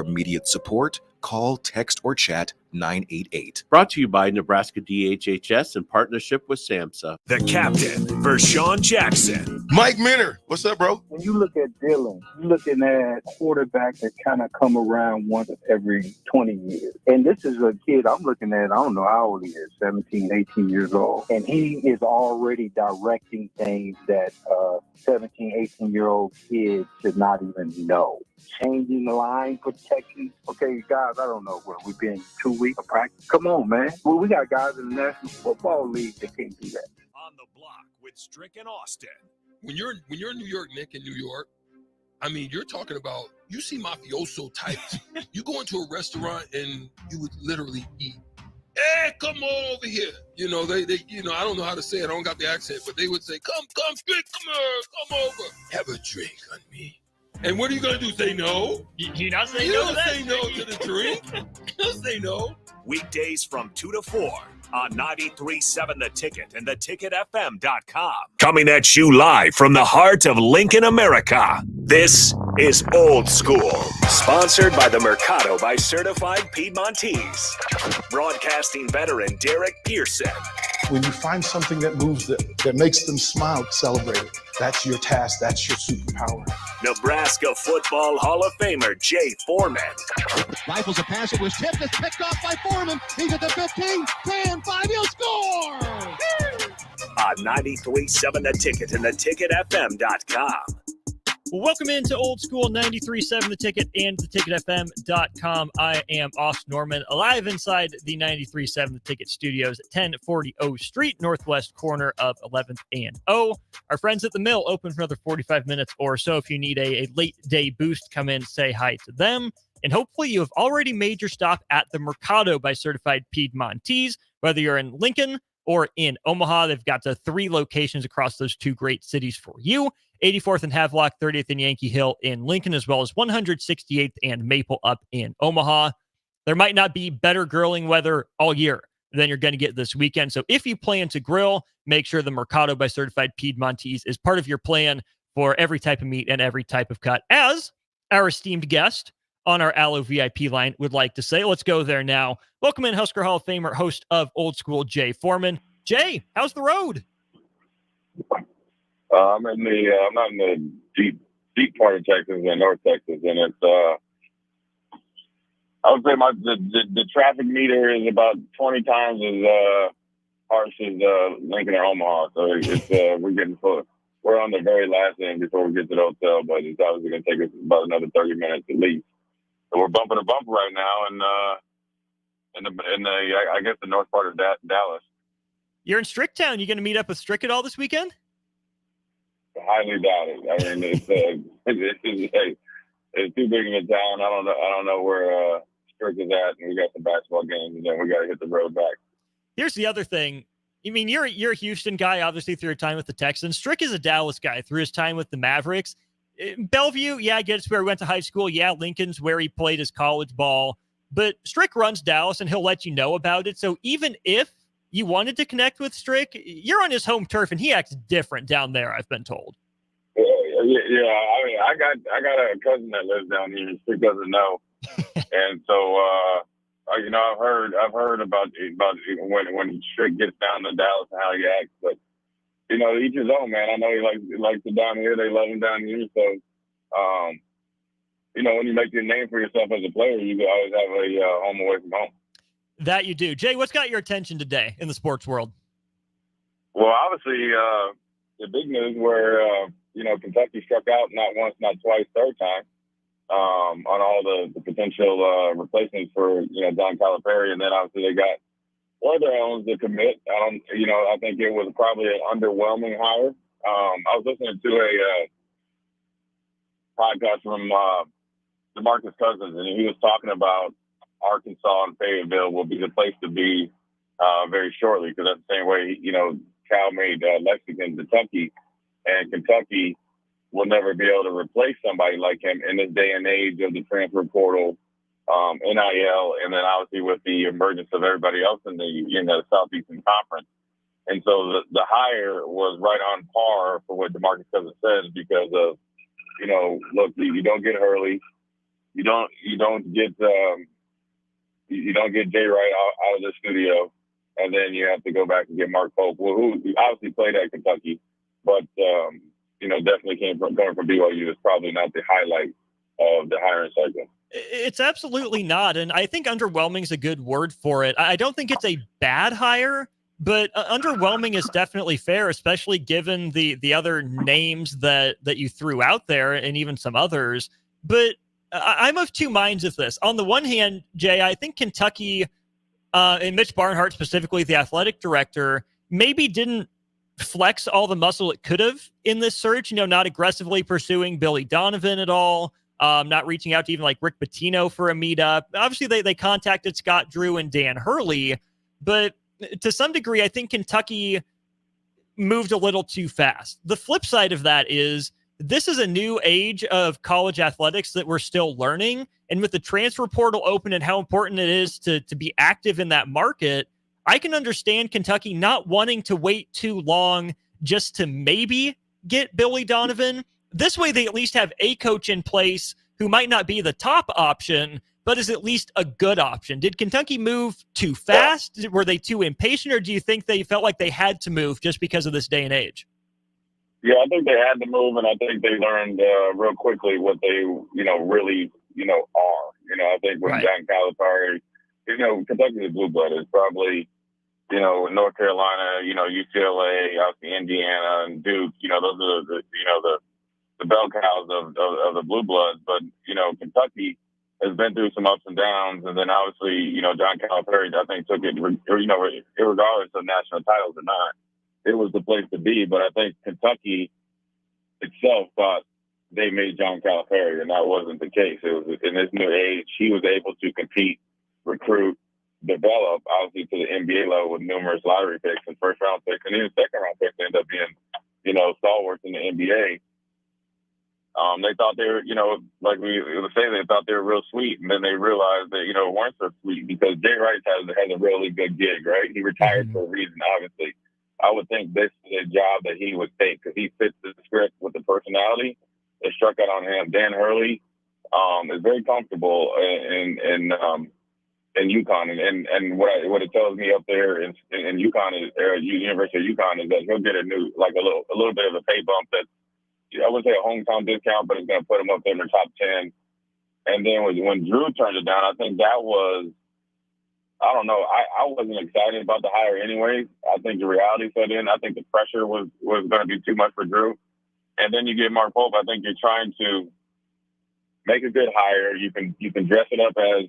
immediate support, call, text, or chat 988. Brought to you by Nebraska DHHS in partnership with SAMHSA. The captain, Vershawn Jackson. Mike Minner, what's up, bro? When you look at Dylan, you're looking at quarterbacks that kind of come around once every 20 years. And this is a kid I'm looking at, I don't know how old he is, 17, 18 years old. And he is already directing things that 17, 18-year-old kids should not even know. Changing the line protection. Okay, guys, I don't know where we've been 2 weeks of practice. Come on, man. Well, we got guys in the National Football League that can't do that. On the block with Strick and Austin. When you're in New York, Nick, in New York, I mean, you're talking about, you see mafioso types. You go into a restaurant and you would literally eat. Hey, come on over here. You know, they I don't know how to say it. I don't got the accent, but they would say, come, Strick, come here, come over. Have a drink on me. And what are you going to do? Say no? You not say you no don't to that? say no to the drink. You don't say no. Weekdays from 2 to 4 on 93.7 The Ticket and theticketfm.com. Coming at you live from the heart of Lincoln, America. This is Old School, sponsored by the Mercado by Certified Piedmontese. Broadcasting veteran Derek Pearson. When you find something that moves them, that makes them smile, celebrate it. That's your task. That's your superpower. Nebraska Football Hall of Famer Jay Foreman. Rifles a pass. It was tipped. It's picked off by Foreman. He's at the 15, 10, 5. He'll score! On 93.7 The Ticket and theticketfm.com. Welcome into Old School 93.7 The Ticket and theticketfm.com. I am Austin Norman, live inside the 93.7 The Ticket studios at 1040 O Street, northwest corner of 11th and O. Our friends at the Mill open for another 45 minutes or so. If you need a late day boost, come in, say hi to them. And hopefully you have already made your stop at the Mercado by Certified Piedmontese, whether you're in Lincoln or in Omaha. They've got the 3 locations across those 2 great cities for you. 84th and Havelock, 30th and Yankee Hill in Lincoln, as well as 168th and Maple up in Omaha. There might not be better grilling weather all year than you're going to get this weekend. So if you plan to grill, make sure the Mercado by Certified Piedmontese is part of your plan for every type of meat and every type of cut, as our esteemed guest on our Allo VIP line would like to say. Let's go there now. Welcome in Husker Hall of Famer, host of Old School, Jay Foreman. Jay, how's the road? I'm not in the deep part of Texas and North Texas, and it's I would say the traffic meter is about 20 times as harsh as Lincoln or Omaha. So it's we're getting close. We're on the very last end before we get to the hotel, but it's obviously going to take us about another 30 minutes at least. So we're bumping a bump right now, and I guess the north part of Dallas. You're in Stricktown. You going to meet up with Strick at all this weekend? Highly doubt it. I mean, it's too big of a town. I don't know where Strick is at, and we got some basketball games, and then we got to hit the road back. Here's the other thing. I mean, you're a Houston guy, obviously, through your time with the Texans. Strick is a Dallas guy through his time with the Mavericks. Bellevue, yeah, I get it's where he went to high school. Yeah, Lincoln's where he played his college ball. But Strick runs Dallas, and he'll let you know about it. So even if you wanted to connect with Strick, you're on his home turf, and he acts different down there, I've been told. Yeah. I mean, I got a cousin that lives down here, and Strick doesn't know. And so, I've heard about when Strick gets down to Dallas and how he acts. But each his own, man. I know he likes it down here. They love him down here. So, when you make your name for yourself as a player, you always have a home away from home. That you do. Jay, what's got your attention today in the sports world? Well, obviously, the big news where, Kentucky struck out not once, not twice, third time on all the potential replacements for, Don Calipari. And then obviously they got one of their own to commit. I think it was probably an underwhelming hire. I was listening to a podcast from DeMarcus Cousins, and he was talking about Arkansas and Fayetteville will be the place to be very shortly, because that's the same way, Cal made Lexington, Kentucky, and Kentucky will never be able to replace somebody like him in this day and age of the transfer portal, NIL, and then obviously with the emergence of everybody else in the Southeastern Conference. And so the hire was right on par for what DeMarcus Cousins says, because of, look, you don't get Hurley. you don't get Jay Wright out of the studio, and then you have to go back and get Mark Pope, who obviously played at Kentucky, but definitely going from BYU is probably not the highlight of the hiring cycle. It's absolutely not, and I think underwhelming is a good word for it. I don't think it's a bad hire, but underwhelming is definitely fair, especially given the other names that you threw out there and even some others. But I'm of two minds of this. On the one hand, Jay, I think Kentucky and Mitch Barnhart, specifically the athletic director, maybe didn't flex all the muscle it could have in this search, not aggressively pursuing Billy Donovan at all. Not reaching out to even like Rick Pitino for a meetup. Obviously, they contacted Scott Drew and Dan Hurley, but to some degree, I think Kentucky moved a little too fast. The flip side of that is this is a new age of college athletics that we're still learning. And with the transfer portal open and how important it is to be active in that market, I can understand Kentucky not wanting to wait too long just to maybe get Billy Donovan. This way, they at least have a coach in place who might not be the top option, but is at least a good option. Did Kentucky move too fast? Were they too impatient, or do you think they felt like they had to move just because of this day and age? Yeah, I think they had to move, and I think they learned real quickly what they, really, are. I think with John Calipari, Kentucky is blue blood. It's probably, North Carolina, UCLA, obviously Indiana, and Duke. Those are the bell cows of the blue bloods. But Kentucky has been through some ups and downs, and then obviously John Calipari, I think, took it, regardless of national titles or not, it was the place to be. But I think Kentucky itself thought they made John Calipari, and that wasn't the case. It was in this new age, he was able to compete, recruit, develop, obviously to the NBA level with numerous lottery picks and first round picks, and even second round picks end up being, stalwarts in the NBA. They thought they were, like we would say, they thought they were real sweet, and then they realized that, weren't so sweet, because Jay Wright has a really good gig, right? He retired for a reason, obviously. I would think this is a job that he would take because he fits the script with the personality. It struck out on him. Dan Hurley is very comfortable in UConn, and what it tells me up there in UConn is University of UConn is that he'll get a little bit of a pay bump that I wouldn't say a hometown discount, but it's going to put him up there in the top 10. And then when Drew turned it down, I think that was, I don't know. I wasn't excited about the hire anyways. I think the reality set in. I think the pressure was going to be too much for Drew. And then you get Mark Pope. I think you're trying to make a good hire. You can dress it up as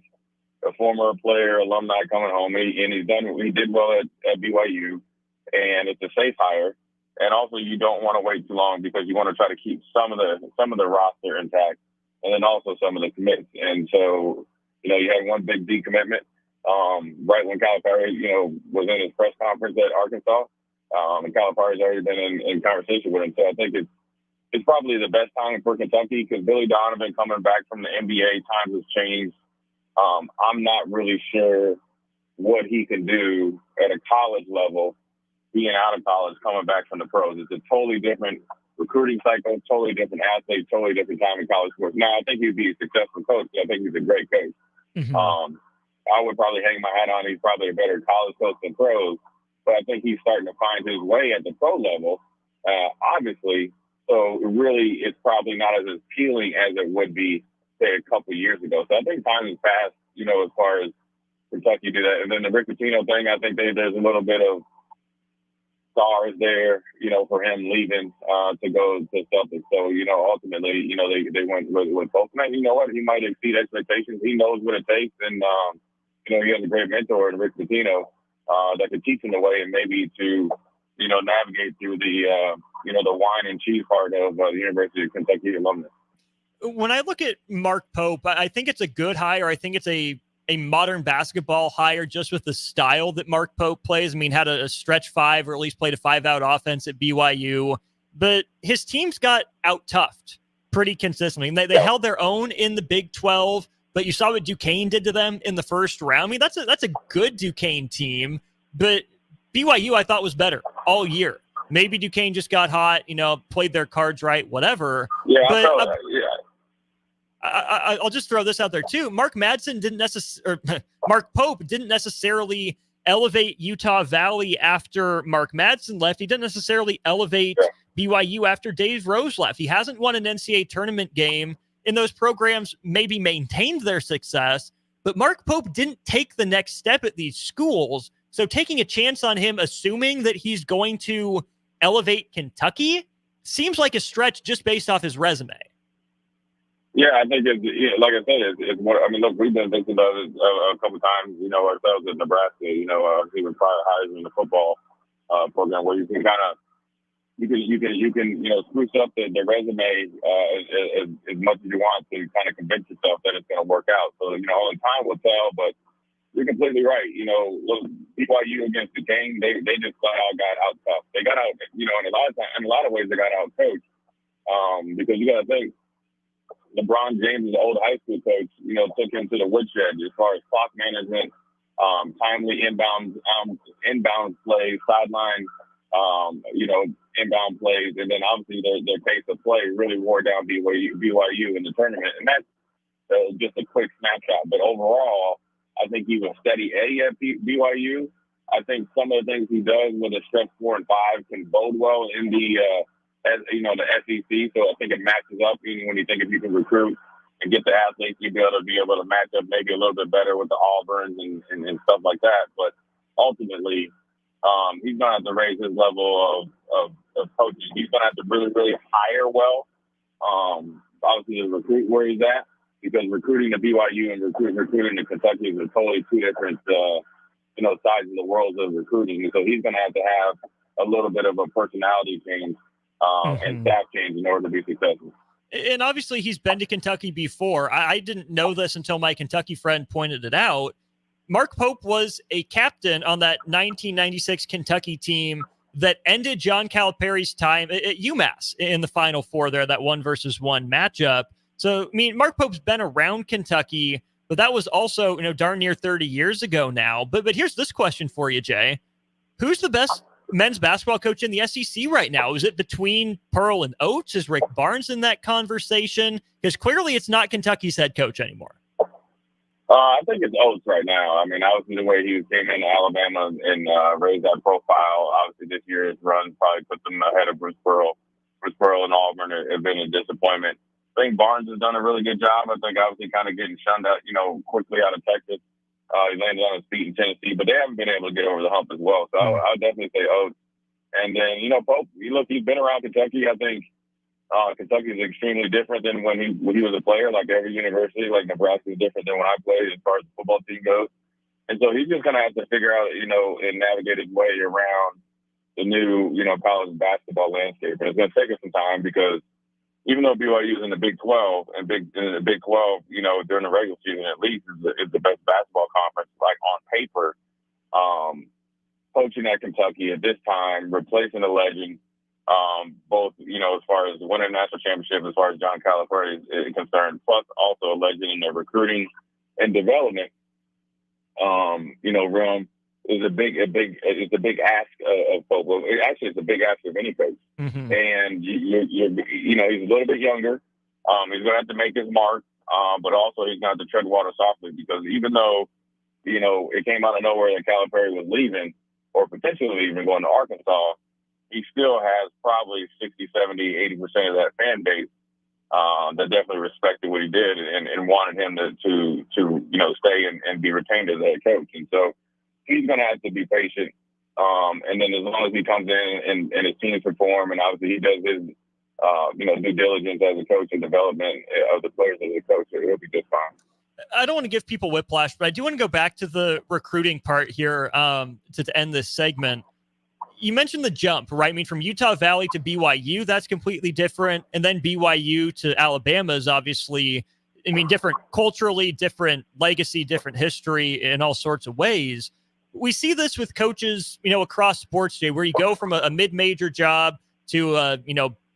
a former player, alumni coming home. He did well at BYU, and it's a safe hire. And also, you don't want to wait too long because you want to try to keep some of the roster intact, and then also some of the commits. And so, you had one big decommitment right when Calipari, was in his press conference at Arkansas, and Calipari's already been in conversation with him. So I think it's probably the best time for Kentucky because Billy Donovan coming back from the NBA, times has changed. I'm not really sure what he can do at a college level, being out of college, coming back from the pros. It's a totally different recruiting cycle, totally different athlete, totally different time in college sports. Now, I think he'd be a successful coach. I think he's a great coach. Mm-hmm. I would probably hang my hat on he's probably a better college coach than pros, but I think he's starting to find his way at the pro level, obviously. So really, it's probably not as appealing as it would be, say, a couple of years ago. So I think time has passed, as far as Kentucky do that. And then the Rick Pitino thing, I think there's a little bit of stars there, for him leaving to go to Celtics. So, ultimately, they went with both. And you know what? He might exceed expectations. He knows what it takes. And, he has a great mentor in Rick Pitino that could teach him the way and maybe to, navigate through the, the wine and cheese part of the University of Kentucky alumnus. When I look at Mark Pope, I think it's a good hire. I think it's a modern basketball hire just with the style that Mark Pope plays. I mean, had a stretch five or at least played a 5-out offense at BYU, but his teams got out-toughed pretty consistently. And they held their own in the Big 12, but you saw what Duquesne did to them in the first round. I mean, that's a good Duquesne team, but BYU I thought was better all year. Maybe Duquesne just got hot, played their cards right, whatever. Yeah, but I saw that. Yeah. I'll just throw this out there too. Mark Pope didn't necessarily elevate Utah Valley after Mark Madsen left. He didn't necessarily elevate BYU after Dave Rose left. He hasn't won an NCAA tournament game, and those programs maybe maintained their success, but Mark Pope didn't take the next step at these schools. So taking a chance on him, assuming that he's going to elevate Kentucky, seems like a stretch just based off his resume. Yeah, I think like I said, it's more. I mean, look, we've been thinking about it a couple of times, ourselves in Nebraska. He was probably higher in the football program where you can kind of you can spruce up the resume as much as you want to kind of convince yourself that it's going to work out. So only time will tell. But you're completely right. Look, BYU against Duquesne, they just got out tough. They got out. In a lot of ways, they got out coached because you got to think. LeBron James' old high school coach, took him to the woodshed as far as clock management, timely inbound plays, sideline, inbound plays, and then obviously their pace of play really wore down BYU in the tournament. And that's just a quick snapshot. But overall, I think he was steady at BYU. I think some of the things he does with a stretch 4 and 5 can bode well in the the SEC. So I think it matches up. Even when you think if you can recruit and get the athletes, you'll be able to match up maybe a little bit better with the Auburns and stuff like that. But ultimately, he's going to have to raise his level of coaching. He's going to have to really, really hire well. Obviously, to recruit where he's at, because recruiting to BYU and recruiting to Kentucky is totally two different, sides of the world of recruiting. And so he's going to have a little bit of a personality change and staff change in order to be successful. And obviously he's been to Kentucky before. I didn't know this until my Kentucky friend pointed it out. Mark Pope was a captain on that 1996 Kentucky team that ended John Calipari's time at UMass in the Final Four there, that 1-versus-1 matchup. So, I mean, Mark Pope's been around Kentucky, but that was also, darn near 30 years ago now. But here's this question for you, Jay. Who's the best men's basketball coach in the SEC right now? Is it between Pearl and Oates? Is Rick Barnes in that conversation? Because clearly it's not Kentucky's head coach anymore. I think it's Oates right now. I mean, obviously the way he came into Alabama and raised that profile, obviously this year's run probably put them ahead of Bruce Pearl. Bruce Pearl and Auburn have been a disappointment. I think Barnes has done a really good job. I think obviously kind of getting shunned out, quickly out of Texas. He landed on his feet in Tennessee, but they haven't been able to get over the hump as well. So I would definitely say Oates. And then, Pope, he's been around Kentucky. I think Kentucky is extremely different than when he was a player. Like every university, like Nebraska is different than when I played as far as the football team goes. And so he's just going to have to figure out, and navigate his way around the new, college basketball landscape. And it's going to take us some time because even though BYU is in the Big 12 and the Big 12, during the regular season at least is the best basketball conference, like on paper, coaching at Kentucky at this time, replacing a legend, both, as far as winning a national championship, as far as John Calipari is concerned, plus also a legend in their recruiting and development, realm is a big ask of Pope. Well, actually, it's a big ask of any coach. Mm-hmm. And he's a little bit younger. He's going to have to make his mark, but also he's going to have to tread water softly because even though, it came out of nowhere that Calipari was leaving or potentially leaving, going to Arkansas, he still has probably 60, 70, 80% of that fan base that definitely respected what he did and wanted him to stay and be retained as a head coach. And so he's going to have to be patient. And then as long as he comes in and his teams perform, and obviously he does his, due diligence as a coach and development of the players as a coach, he'll be just fine. I don't want to give people whiplash, but I do want to go back to the recruiting part here to end this segment. You mentioned the jump, right? I mean, from Utah Valley to BYU, that's completely different. And then BYU to Alabama is obviously, different culturally, different legacy, different history in all sorts of ways. We see this with coaches, across sports, Jay, where you go from a mid-major job to,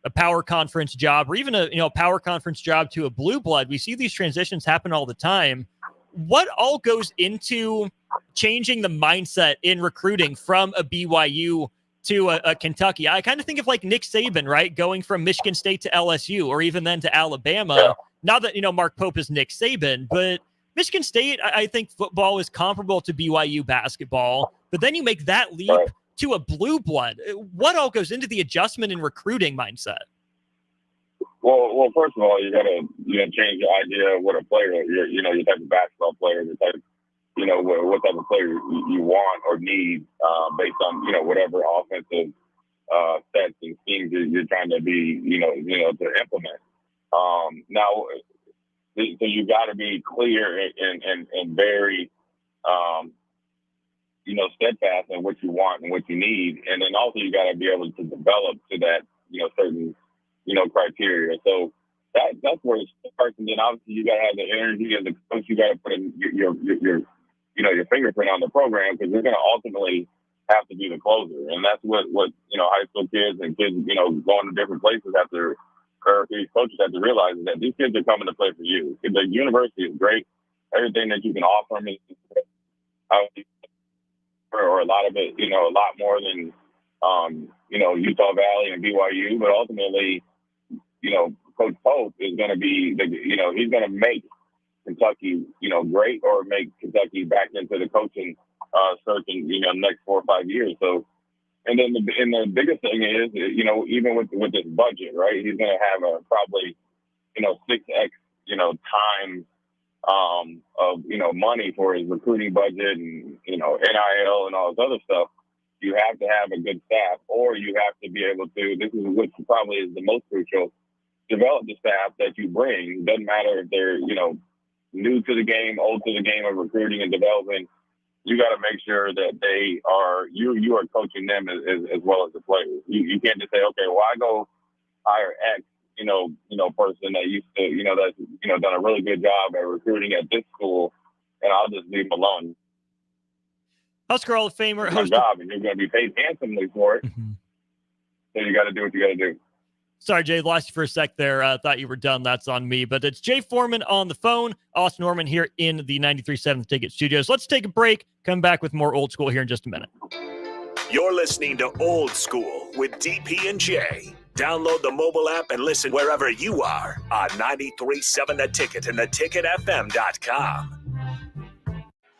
a power conference job, or even a power conference job to a blue blood. We see these transitions happen all the time. What all goes into changing the mindset in recruiting from a BYU to a Kentucky? I kind of think of like Nick Saban, right? Going from Michigan State to LSU, or even then to Alabama. now that, Mark Pope is Nick Saban, but Michigan State, I think football is comparable to BYU basketball, but then you make that leap to a blue blood. What all goes into the adjustment and recruiting mindset? Well, first of all, you gotta change your idea of what a player, your type of basketball player, the type, what type of player you want or need based on whatever offensive sets and schemes you're trying to be to implement. Now, so you got to be clear and very steadfast in what you want and what you need, and then also you got to be able to develop to that certain criteria. So that's where it starts, and then obviously you got to have the energy as a coach. You got to put in your fingerprint on the program, because you're going to ultimately have to be the closer, and that's what high school kids and kids going to different places after. Or these coaches have to realize is that these kids are coming to play for you. The university is great. Everything that you can offer them is or a lot of it, a lot more than, Utah Valley and BYU. But ultimately, Coach Pope is going to be, he's going to make Kentucky, great, or make Kentucky back into the coaching search in, next 4 or 5 years. So, and then the biggest thing is, even with this budget, right, he's going to have a probably, 6x, time of, money for his recruiting budget and, NIL and all this other stuff. You have to have a good staff, or you have to be able to, this is which probably is the most crucial, develop the staff that you bring. Doesn't matter if they're, new to the game, old to the game of recruiting and developing. You got to make sure that they are, you are coaching them as well as the players. You can't just say, okay, well, I go hire X, person that used to, that's, done a really good job at recruiting at this school, and I'll just leave them alone. Husker Hall of Famer. It's your job, and you're going to be paid handsomely for it. Mm-hmm. So you got to do what you got to do. Sorry, Jay, lost you for a sec there. Thought you were done. That's on me. But it's Jay Foreman on the phone. Austin Norman here in the 93.7 Ticket Studios. Let's take a break. Come back with more Old School here in just a minute. You're listening to Old School with DP and J. Download the mobile app and listen wherever you are on 93.7 The Ticket and theticketfm.com.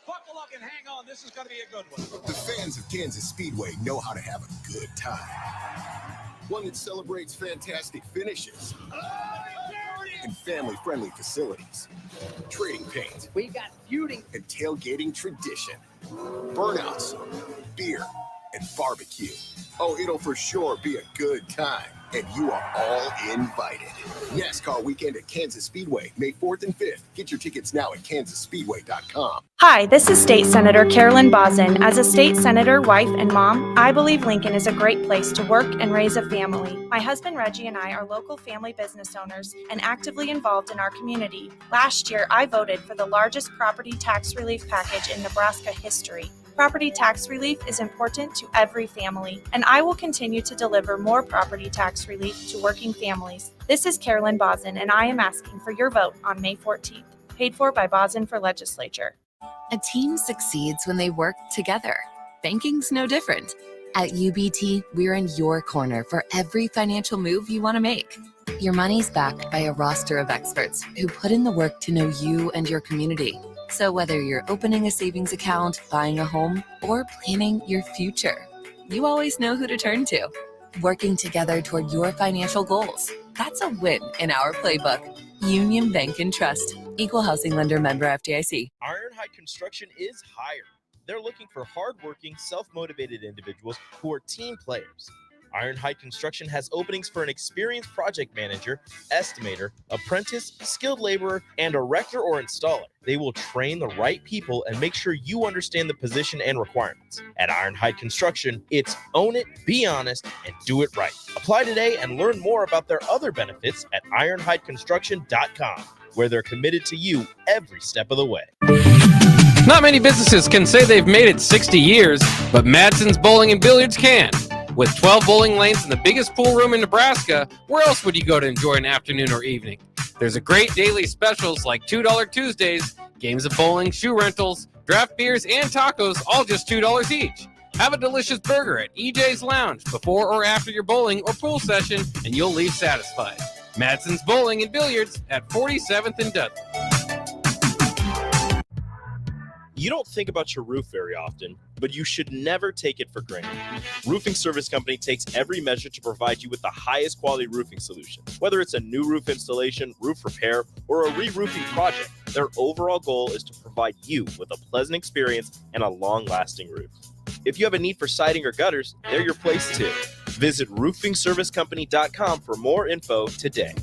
Buckle up and hang on. This is going to be a good one. The fans of Kansas Speedway know how to have a good time. One that celebrates fantastic finishes and family-friendly facilities. Trading paint. We got feuding and tailgating tradition. Burnouts, beer, and barbecue. Oh, it'll for sure be a good time, and you are all invited. NASCAR weekend at Kansas Speedway, May 4th and 5th. Get your tickets now at kansasspeedway.com. Hi, this is State Senator Carolyn Bozin. As a state senator, wife, and mom, I believe Lincoln is a great place to work and raise a family. My husband Reggie and I are local family business owners and actively involved in our community. Last year, I voted for the largest property tax relief package in Nebraska history. Property tax relief is important to every family, and I will continue to deliver more property tax relief to working families. This is Carolyn Bozin, and I am asking for your vote on May 14th. Paid for by Bozin for Legislature. A team succeeds when they work together. Banking's no different. At UBT, we're in your corner for every financial move you want to make. Your money's backed by a roster of experts who put in the work to know you and your community. So whether you're opening a savings account, buying a home, or planning your future, you always know who to turn to. Working together toward your financial goals. That's a win in our playbook. Union Bank and Trust. Equal housing lender, member FDIC. Ironhide Construction is hiring. They're looking for hardworking, self-motivated individuals who are team players. Ironhide Construction has openings for an experienced project manager, estimator, apprentice, skilled laborer, and erector or installer. They will train the right people and make sure you understand the position and requirements. At Ironhide Construction, it's own it, be honest, and do it right. Apply today and learn more about their other benefits at ironhideconstruction.com, where they're committed to you every step of the way. Not many businesses can say they've made it 60 years, but Madsen's Bowling and Billiards can. With 12 bowling lanes and the biggest pool room in Nebraska, where else would you go to enjoy an afternoon or evening? There's a great daily specials like $2 Tuesdays, games of bowling, shoe rentals, draft beers, and tacos, all just $2 each. Have a delicious burger at EJ's Lounge before or after your bowling or pool session, and you'll leave satisfied. Madsen's Bowling and Billiards at 47th and Dudley. You don't think about your roof very often, but you should never take it for granted. Roofing Service Company takes every measure to provide you with the highest quality roofing solution. Whether it's a new roof installation, roof repair, or a re-roofing project, their overall goal is to provide you with a pleasant experience and a long-lasting roof. If you have a need for siding or gutters, they're your place too. Visit roofingservicecompany.com for more info today.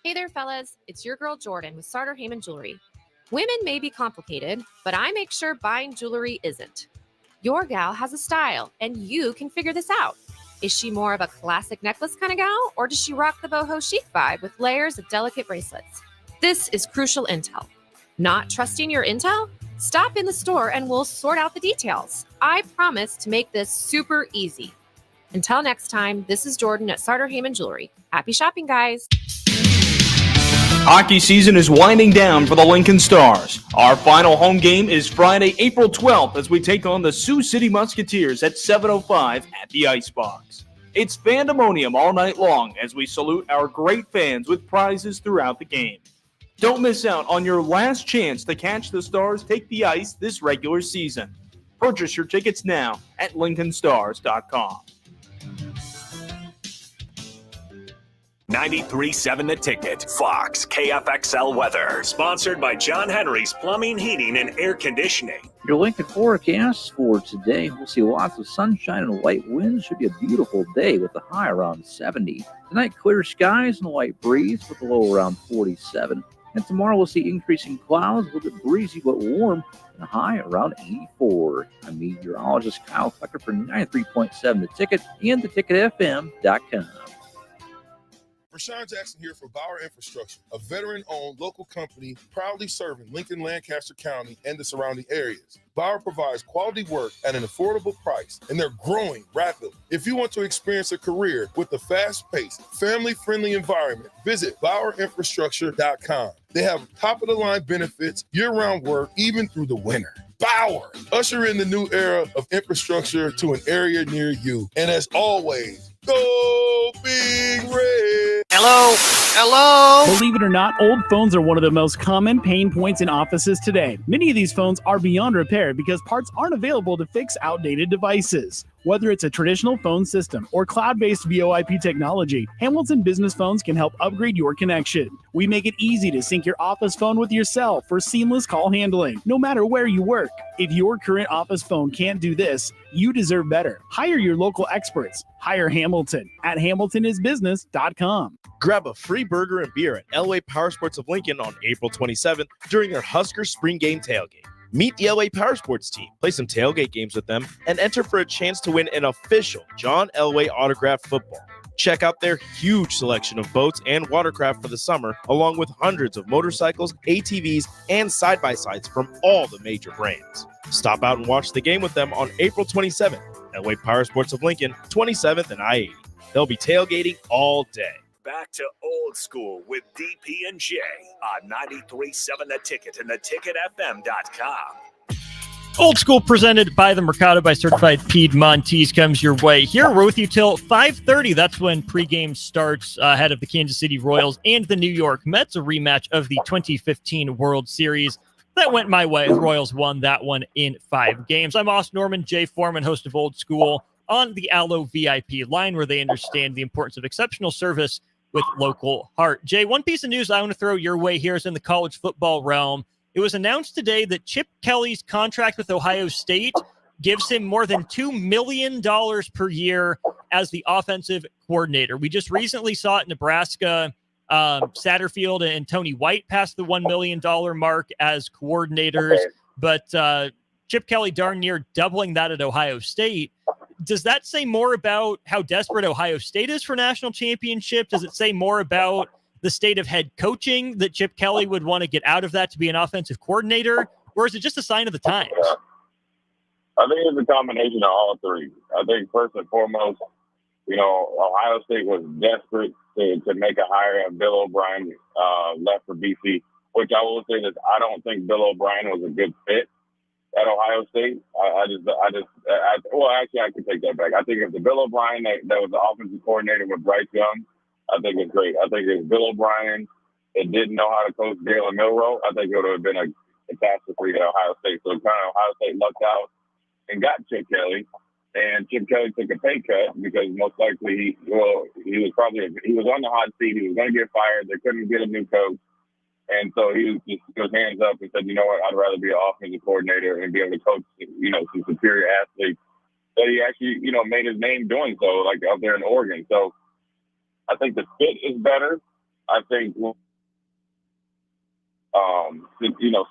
Hey there, fellas. It's your girl Jordan with Sartor Heyman Jewelry. Women may be complicated, but I make sure buying jewelry isn't. Your gal has a style, and you can figure this out. Is she more of a classic necklace kind of gal, or does she rock the boho chic vibe with layers of delicate bracelets? This is crucial intel. Not trusting your intel? Stop in the store and we'll sort out the details. I promise to make this super easy. Until next time, this is Jordan at Sartor Heyman Jewelry. Happy shopping, guys. Hockey season is winding down for the Lincoln Stars. Our final home game is Friday, April 12th as we take on the Sioux City Musketeers at 7:05 at the Icebox. It's Fandemonium all night long as we salute our great fans with prizes throughout the game. Don't miss out on your last chance to catch the Stars take the ice this regular season. Purchase your tickets now at LincolnStars.com. 93.7 The Ticket, Fox, KFXL weather. Sponsored by John Henry's Plumbing, Heating, and Air Conditioning. Your Lincoln forecast for today, we'll see lots of sunshine and light winds. Should be a beautiful day with a high around 70. Tonight, clear skies and a light breeze with a low around 47. And tomorrow, we'll see increasing clouds, a little bit breezy but warm, and a high around 84. I'm meteorologist Kyle Tucker for 93.7 The Ticket and theticketfm.com. Rashawn Jackson here for Bauer Infrastructure, a veteran-owned local company proudly serving Lincoln, Lancaster County, and the surrounding areas. Bauer provides quality work at an affordable price, and they're growing rapidly. If you want to experience a career with a fast-paced, family-friendly environment, visit BauerInfrastructure.com. They have top-of-the-line benefits, year-round work, even through the winter. Bauer, usher in the new era of infrastructure to an area near you. And as always, go Big Red! Hello? Believe it or not, old phones are one of the most common pain points in offices today. Many of these phones are beyond repair because parts aren't available to fix outdated devices. Whether it's a traditional phone system or cloud-based VoIP technology, Hamilton Business Phones can help upgrade your connection. We make it easy to sync your office phone with your cell for seamless call handling, no matter where you work. If your current office phone can't do this, you deserve better. Hire your local experts. Hire Hamilton at hamiltonisbusiness.com. Grab a free burger and beer at Elway Power Sports of Lincoln on April 27th during their Husker Spring Game tailgate. Meet the Elway Power Sports team, play some tailgate games with them, and enter for a chance to win an official John Elway autographed football. Check out their huge selection of boats and watercraft for the summer, along with hundreds of motorcycles, ATVs, and side-by-sides from all the major brands. Stop out and watch the game with them on April 27th. Elway Power Sports of Lincoln, 27th and I-80. They'll be tailgating all day. Back to old school with DP and J on 93.7 The Ticket and theticketfm.com. Old School presented by the Mercado by Certified Piedmontese comes your way. Here we're with you till 5:30. That's when pregame starts ahead of the Kansas City Royals and the New York Mets, a rematch of the 2015 World Series. That went my way. The Royals won that one in 5 games. I'm Austin Norman, Jay Foreman, host of Old School on the Allo VIP line, where they understand the importance of exceptional service with local heart. Jay, one piece of news I want to throw your way here is in the college football realm. It was announced today that Chip Kelly's contract with Ohio State gives him more than $2 million per year as the offensive coordinator. We just recently saw it in Nebraska. Satterfield and Tony White passed the $1 million mark as coordinators, but Chip Kelly darn near doubling that at Ohio State. Does that say more about how desperate Ohio State is for national championship? Does it say more about the state of head coaching that Chip Kelly would want to get out of that to be an offensive coordinator? Or is it just a sign of the times? I think it's a combination of all three. I think first and foremost, Ohio State was desperate to make a hire, and Bill O'Brien left for BC, which I will say that I don't think Bill O'Brien was a good fit. at Ohio State. Well, actually, I can take that back. I think if the Bill O'Brien that was the offensive coordinator with Bryce Young, I think it's great. I think if Bill O'Brien that didn't know how to coach Jalen Milroe, I think it would have been a catastrophe at Ohio State. So kind of Ohio State lucked out and got Chip Kelly. And Chip Kelly took a pay cut because most likely he was on the hot seat. He was going to get fired. They couldn't get a new coach. And so he just put his hands up and said, you know what, I'd rather be an offensive coordinator and be able to coach, some superior athletes. But he actually, made his name doing so, like out there in Oregon. So I think the fit is better. I think,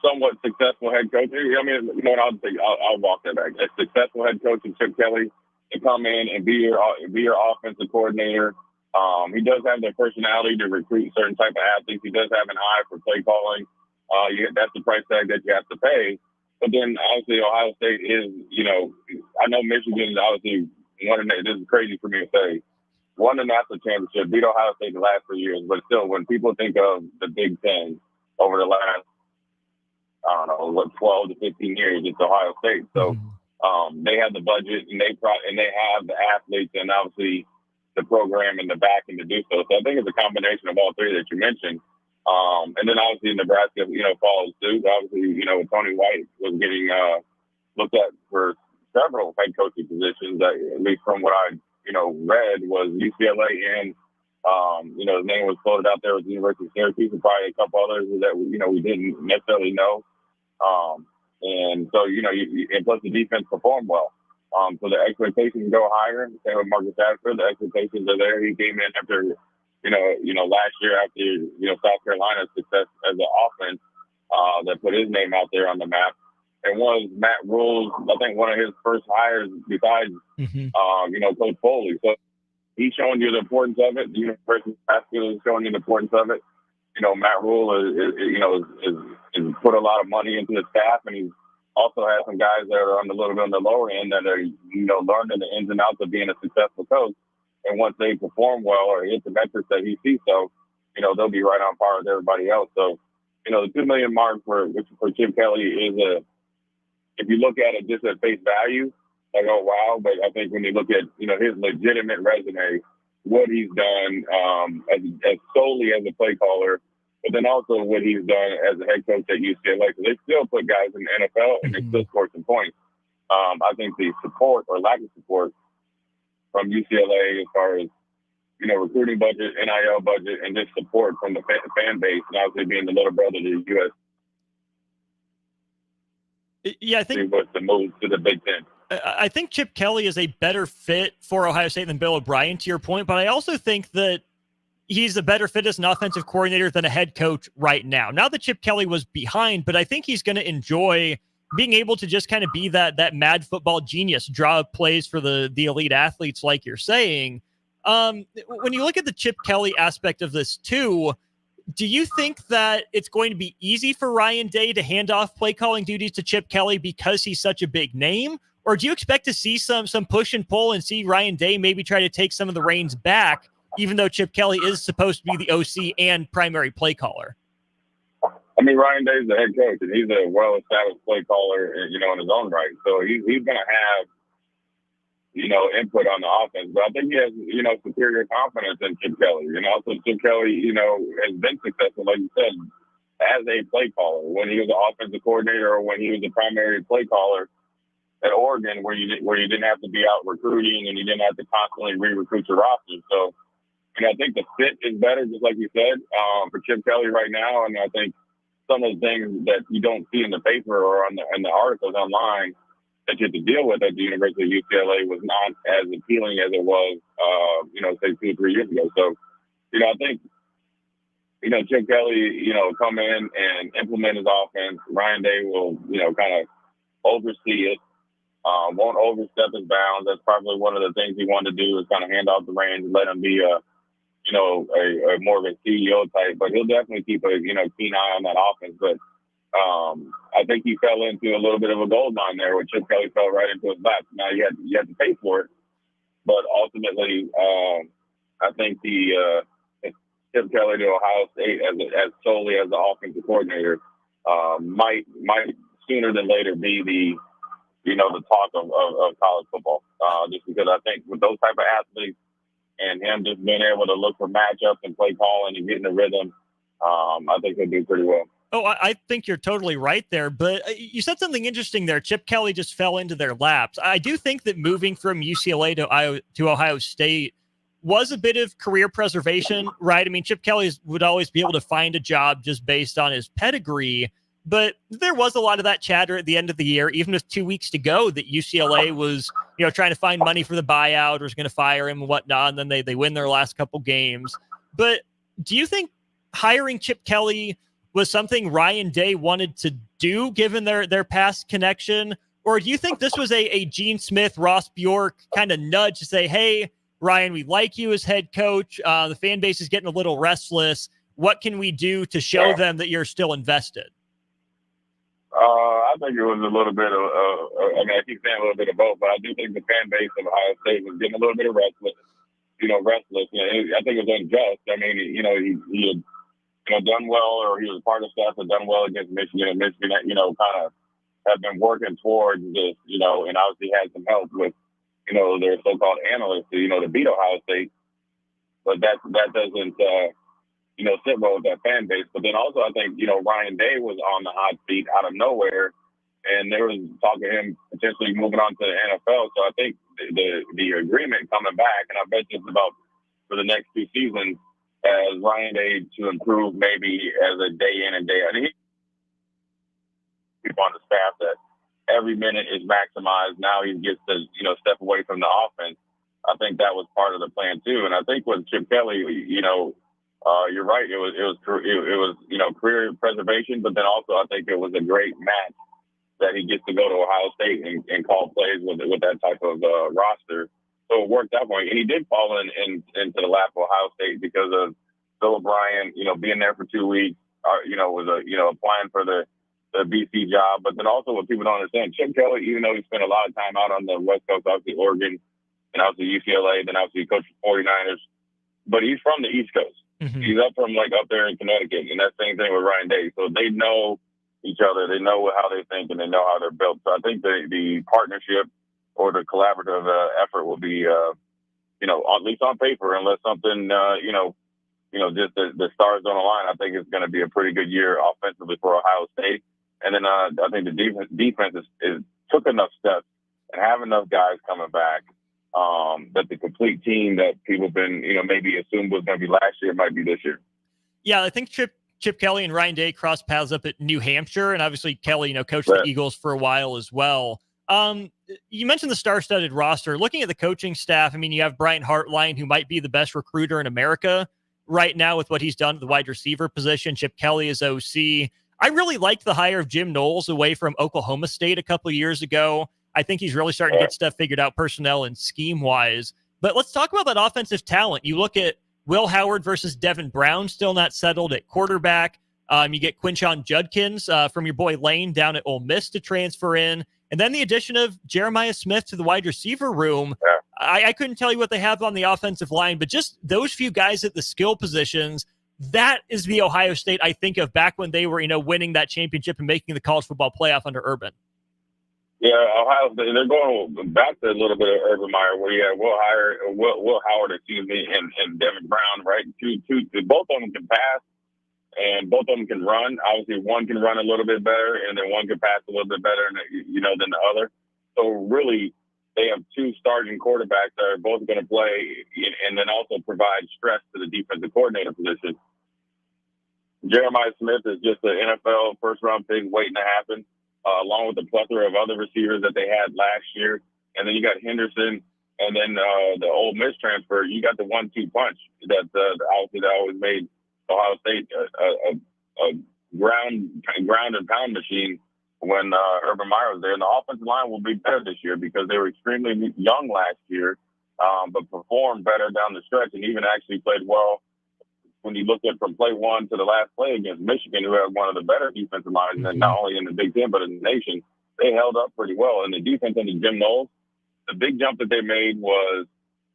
somewhat successful head coach. I mean, I'll walk that back. A successful head coach in Chip Kelly to come in and be your offensive coordinator. He does have the personality to recruit certain type of athletes. He does have an eye for play calling. That's the price tag that you have to pay. But then obviously Ohio State is, I know Michigan is obviously this is crazy for me to say, won the national championship, beat Ohio State the last 3 years. But still, when people think of the Big Ten over the last, 12 to 15 years, it's Ohio State. So they have the budget and they have the athletes and obviously the program and the backing to do so. So I think it's a combination of all three that you mentioned. And then obviously Nebraska, follows suit. Obviously, Tony White was getting looked at for several head coaching positions. At least from what I, read was UCLA and, his name was floated out there with the University of Syracuse and probably a couple others that, we didn't necessarily know. And so, and plus the defense performed well. So the expectations go higher. Same with Marcus Ashford. The expectations are there. He came in after, last year after, South Carolina's success as an offense that put his name out there on the map. And was Matt Rule's, I think, one of his first hires besides, Coach Foley. So he's showing you the importance of it. The University of Nebraska is showing you the importance of it. Matt Rule is put a lot of money into the staff, and he's also has some guys that are on a little bit on the lower end that are, learning the ins and outs of being a successful coach. And once they perform well or hit the metrics that he sees, so, they'll be right on par with everybody else. So, the $2 million mark for Chip Kelly is if you look at it just at face value, like, oh, wow. But I think when you look at, his legitimate resume, what he's done as solely as a play caller, but then also what he's done as a head coach at UCLA. So they still put guys in the NFL and they still score some points. I think the support or lack of support from UCLA as far as, recruiting budget, NIL budget, and just support from the fan base, and obviously being the little brother to the U.S. Yeah, I think what's the move to the Big Ten. I think Chip Kelly is a better fit for Ohio State than Bill O'Brien, to your point, but I also think that he's a better fit as an offensive coordinator than a head coach right now. Now that Chip Kelly was behind, but I think he's going to enjoy being able to just kind of be that mad football genius, draw up plays for the elite athletes, like you're saying. When you look at the Chip Kelly aspect of this too, do you think that it's going to be easy for Ryan Day to hand off play calling duties to Chip Kelly because he's such a big name? Or do you expect to see some push and pull and see Ryan Day maybe try to take some of the reins back, even though Chip Kelly is supposed to be the OC and primary play caller? I mean, Ryan Day's the head coach, and he's a well-established play caller, in his own right. So he's going to have, input on the offense. But I think he has, superior confidence in Chip Kelly. So Chip Kelly, has been successful, like you said, as a play caller. When he was an offensive coordinator or when he was a primary play caller at Oregon, where you didn't have to be out recruiting and you didn't have to constantly re-recruit your roster. So, I think the fit is better, just like you said, for Chip Kelly right now. And I think some of the things that you don't see in the paper or in the articles online that you have to deal with at the University of UCLA was not as appealing as it was, say 2 or 3 years ago. So, I think, Chip Kelly, come in and implement his offense. Ryan Day will, kind of oversee it. Won't overstep his bounds. That's probably one of the things he wanted to do is kind of hand off the reins and let him be a more of a CEO type. But he'll definitely keep a keen eye on that offense. But I think he fell into a little bit of a gold mine there, where Chip Kelly fell right into his lap. Now you had to pay for it, but ultimately, I think the Chip Kelly to Ohio State as solely as the offensive coordinator might sooner than later be the talk of college football. Just because I think with those type of athletes and him just being able to look for matchups and play calling and getting the rhythm, I think he'll do pretty well. Oh, I think you're totally right there, but you said something interesting there. Chip Kelly just fell into their laps. I do think that moving from UCLA to Ohio State was a bit of career preservation, right? I mean, Chip Kelly would always be able to find a job just based on his pedigree, but there was a lot of that chatter at the end of the year, even with 2 weeks to go, that UCLA was, trying to find money for the buyout or was going to fire him and whatnot, and then they win their last couple games. But do you think hiring Chip Kelly was something Ryan Day wanted to do, given their past connection? Or do you think this was a Gene Smith, Ross Bjork kind of nudge to say, hey, Ryan, we like you as head coach. The fan base is getting a little restless. What can we do to show them that you're still invested? I think it was a little bit of, I keep saying a little bit of both, but I do think the fan base of Ohio State was getting a little bit of restless. I think it was unjust. I mean, he had done well, or he was part of staff had done well against Michigan, and Michigan, kind of have been working towards this, and obviously had some help with, their so-called analysts, to beat Ohio State. But that doesn't, sit well with that fan base. But then also I think, Ryan Day was on the hot seat out of nowhere, and there was talk of him potentially moving on to the NFL. So I think the agreement coming back, and I bet just about for the next 2 seasons, as Ryan Day to improve maybe as a day in and day out. People on the staff that every minute is maximized. Now he gets to, step away from the offense. I think that was part of the plan too. And I think with Chip Kelly, you're right. It was career preservation, but then also I think it was a great match that he gets to go to Ohio State and call plays with that type of roster. So it worked out for him. And he did fall into the lap of Ohio State because of Bill O'Brien, being there for 2 weeks, was applying for the BC job. But then also what people don't understand, Chip Kelly, even though he spent a lot of time out on the West Coast, obviously Oregon, and obviously UCLA, then obviously he coached for 49ers, but he's from the East Coast. Mm-hmm. He's up there in Connecticut, and that's the same thing with Ryan Day. So they know each other. They know how they think, and they know how they're built. So I think the partnership or the collaborative effort will be, at least on paper, unless something, just the stars don't align. I think it's going to be a pretty good year offensively for Ohio State. And then I think the defense is took enough steps and have enough guys coming back that the complete team that people have been, maybe assumed was going to be last year might be this year. Yeah, I think Chip Kelly and Ryan Day crossed paths up at New Hampshire, and obviously Kelly, coached the Eagles for a while as well. You mentioned the star-studded roster. Looking at the coaching staff, I mean, you have Brian Hartline, who might be the best recruiter in America right now with what he's done at the wide receiver position. Chip Kelly is OC. I really liked the hire of Jim Knowles away from Oklahoma State a couple of years ago. I think he's really starting to get stuff figured out personnel and scheme-wise. But let's talk about that offensive talent. You look at Will Howard versus Devin Brown, still not settled at quarterback. You get Quinshon Judkins from your boy Lane down at Ole Miss to transfer in. And then the addition of Jeremiah Smith to the wide receiver room. I couldn't tell you what they have on the offensive line, but just those few guys at the skill positions, that is the Ohio State I think of back when they were, winning that championship and making the college football playoff under Urban. Yeah, Ohio State, they're going back to a little bit of Urban Meyer, where you had Will Howard, and Devin Brown, right? Both of them can pass, and both of them can run. Obviously, one can run a little bit better, and then one can pass a little bit better, than the other. So really, they have two starting quarterbacks that are both going to play, and then also provide stress to the defensive coordinator position. Jeremiah Smith is just an NFL first-round pick waiting to happen, along with the plethora of other receivers that they had last year. And then you got Henderson, and then the Ole Miss transfer. You got the 1-2 punch that obviously that always made Ohio State a ground and pound machine when Urban Meyer was there. And the offensive line will be better this year because they were extremely young last year, but performed better down the stretch and even actually played well when you look at from play one to the last play against Michigan, who had one of the better defensive lines, and not only in the Big Ten, but in the nation. They held up pretty well. And the defense under Jim Knowles, the big jump that they made was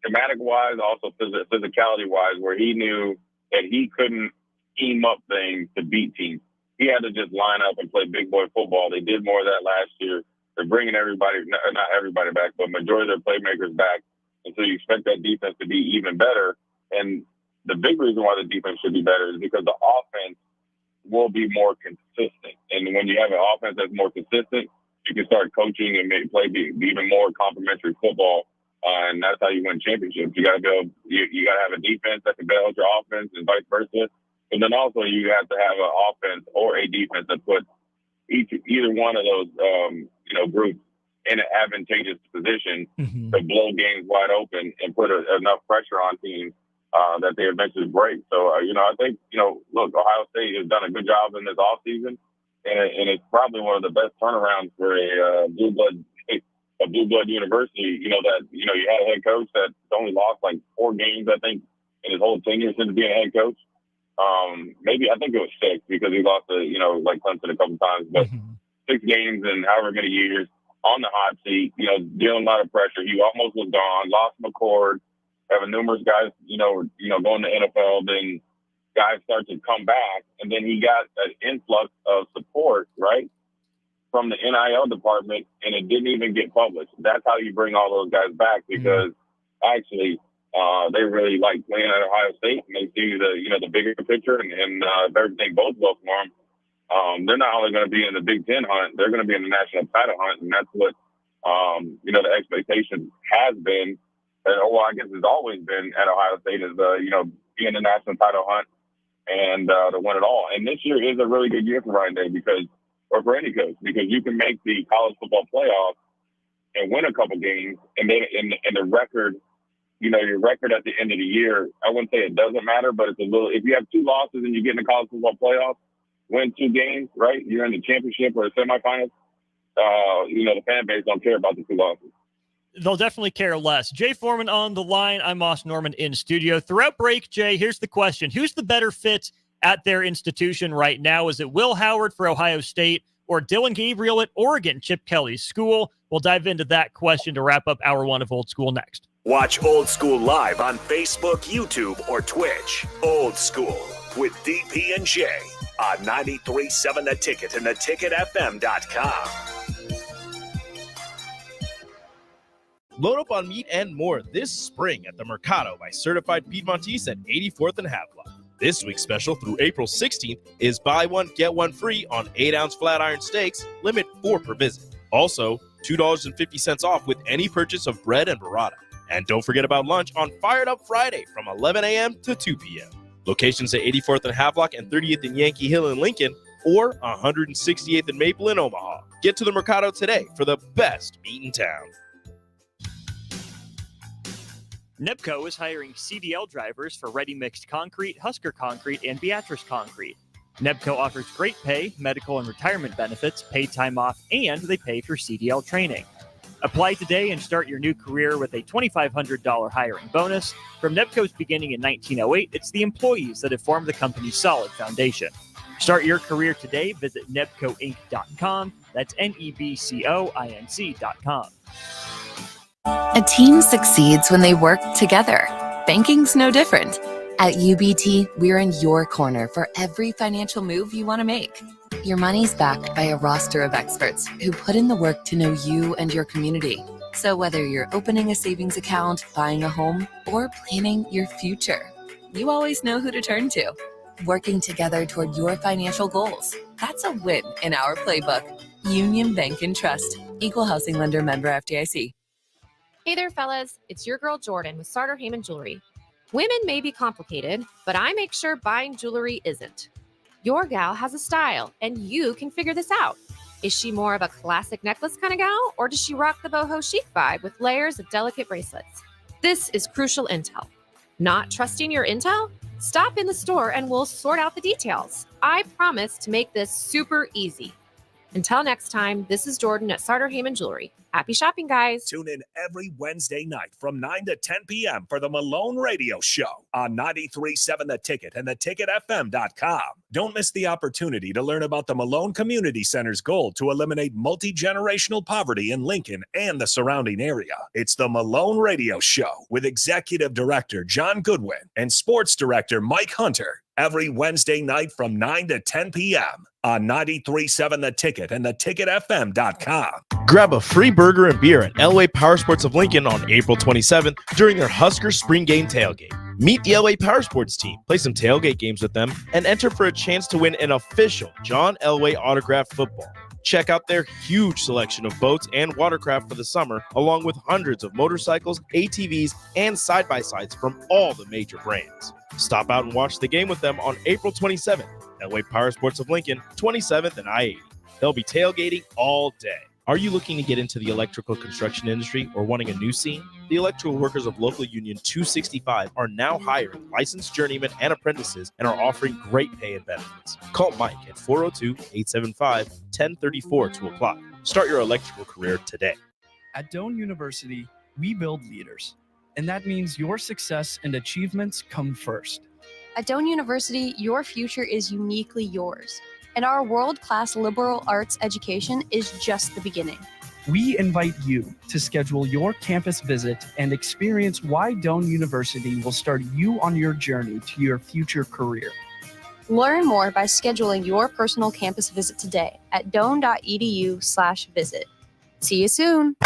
schematic-wise, also physicality-wise, where he knew that he couldn't scheme up things to beat teams. he had to just line up and play big boy football. They did more of that last year. They're bringing everybody, not everybody back, but majority of their playmakers back. And so you expect that defense to be even better. And the big reason why the defense should be better is because the offense will be more consistent. And when you have an offense that's more consistent, you can start coaching and play even more complementary football. And that's how you win championships. You got to build. You got to have a defense that can bail out your offense, and vice versa. And then also you have to have an offense or a defense that puts either one of those groups in an advantageous position to blow games wide open and put enough pressure on teams that they eventually break. So I think look, Ohio State has done a good job in this offseason, and it's probably one of the best turnarounds for a blue blood university. You had a head coach that only lost like 4 games, I think, in his whole tenure since being a head coach. Maybe I think it was 6 because he lost to like Clemson a couple times, but 6 games in however many years on the hot seat. Dealing a lot of pressure. He almost was gone. Lost McCord. Having numerous guys, going to NFL. Then guys start to come back, and then he got an influx of support, right, from the NIL department, and it didn't even get published. That's how you bring all those guys back, because actually they really like playing at Ohio State, and they see the bigger picture, and if everything bodes well for them, they're not only going to be in the Big Ten hunt, they're going to be in the national title hunt, and that's what the expectation has been, and I guess it's always been at Ohio State, is be in the national title hunt and to win it all. And this year is a really good year for Ryan Day or for any coach, because you can make the college football playoff and win a couple games, and then in the record, your record at the end of the year, I wouldn't say it doesn't matter, but it's a little. If you have 2 losses and you get in the college football playoff, win 2 games, right? You're in the championship or the semifinals. The fan base don't care about the 2 losses. They'll definitely care less. Jay Foreman on the line. I'm Moss Norman in studio. Throughout break, Jay, here's the question. Who's the better fit at their institution right now? Is it Will Howard for Ohio State or Dylan Gabriel at Oregon, Chip Kelly's school? We'll dive into that question to wrap up hour 1 of Old School next. Watch Old School live on Facebook, YouTube, or Twitch. Old School with DP and J on 93.7 The Ticket and theticketfm.com. Load up on meat and more this spring at the Mercado by Certified Piedmontese at 84th and Havelock. This week's special through April 16th is buy one, get one free on 8-ounce flat iron steaks, limit 4 per visit. Also, $2.50 off with any purchase of bread and burrata. And don't forget about lunch on Fired Up Friday from 11 a.m. to 2 p.m. Locations at 84th and Havelock and 30th and Yankee Hill in Lincoln, or 168th and Maple in Omaha. Get to the Mercado today for the best meat in town. Nebco is hiring CDL drivers for Ready Mixed Concrete, Husker Concrete, and Beatrice Concrete. Nebco offers great pay, medical and retirement benefits, paid time off, and they pay for CDL training. Apply today and start your new career with a $2,500 hiring bonus. From Nebco's beginning in 1908, it's the employees that have formed the company's solid foundation. Start your career today. Visit nebcoinc.com. That's NEBCOINC.com. A team succeeds when they work together. Banking's no different. At UBT, we're in your corner for every financial move you want to make. Your money's backed by a roster of experts who put in the work to know you and your community. So whether you're opening a savings account, buying a home, or planning your future, you always know who to turn to. Working together toward your financial goals. That's a win in our playbook. Union Bank and Trust. Equal housing lender, member FDIC. Hey there, fellas. It's your girl Jordan with Sartor Heyman Jewelry. Women may be complicated, but I make sure buying jewelry isn't. Your gal has a style, and you can figure this out. Is she more of a classic necklace kind of gal, or does she rock the boho chic vibe with layers of delicate bracelets? This is crucial intel. Not trusting your intel? Stop in the store and we'll sort out the details. I promise to make this super easy. Until next time, this is Jordan at Sartor Heyman Jewelry. Happy shopping, guys. Tune in every Wednesday night from 9 to 10 p.m. for the Malone Radio Show on 93.7 The Ticket and theticketfm.com. Don't miss the opportunity to learn about the Malone Community Center's goal to eliminate multi-generational poverty in Lincoln and the surrounding area. It's the Malone Radio Show with Executive Director John Goodwin and Sports Director Mike Hunter every Wednesday night from 9 to 10 p.m. on 93.7 The Ticket and theticketfm.com. Grab a free burger and beer at LA Power Sports of Lincoln on April 27th during their Husker Spring Game tailgate. Meet the LA Power Sports team, play some tailgate games with them, and enter for a chance to win an official John Elway autographed football. Check out their huge selection of boats and watercraft for the summer, along with hundreds of motorcycles, ATVs, and side-by-sides from all the major brands. Stop out and watch the game with them on April 27th, LA Power Sports of Lincoln, 27th and I-80. They'll be tailgating all day. Are you looking to get into the electrical construction industry or wanting a new scene? The electrical workers of Local Union 265 are now hiring licensed journeymen and apprentices and are offering great pay and benefits. Call Mike at 402-875-1034 to apply. Start your electrical career today. At Doane University, we build leaders, and that means your success and achievements come first. At Doane University, your future is uniquely yours, and our world-class liberal arts education is just the beginning. We invite you to schedule your campus visit and experience why Doane University will start you on your journey to your future career. Learn more by scheduling your personal campus visit today at doane.edu/visit. See you soon.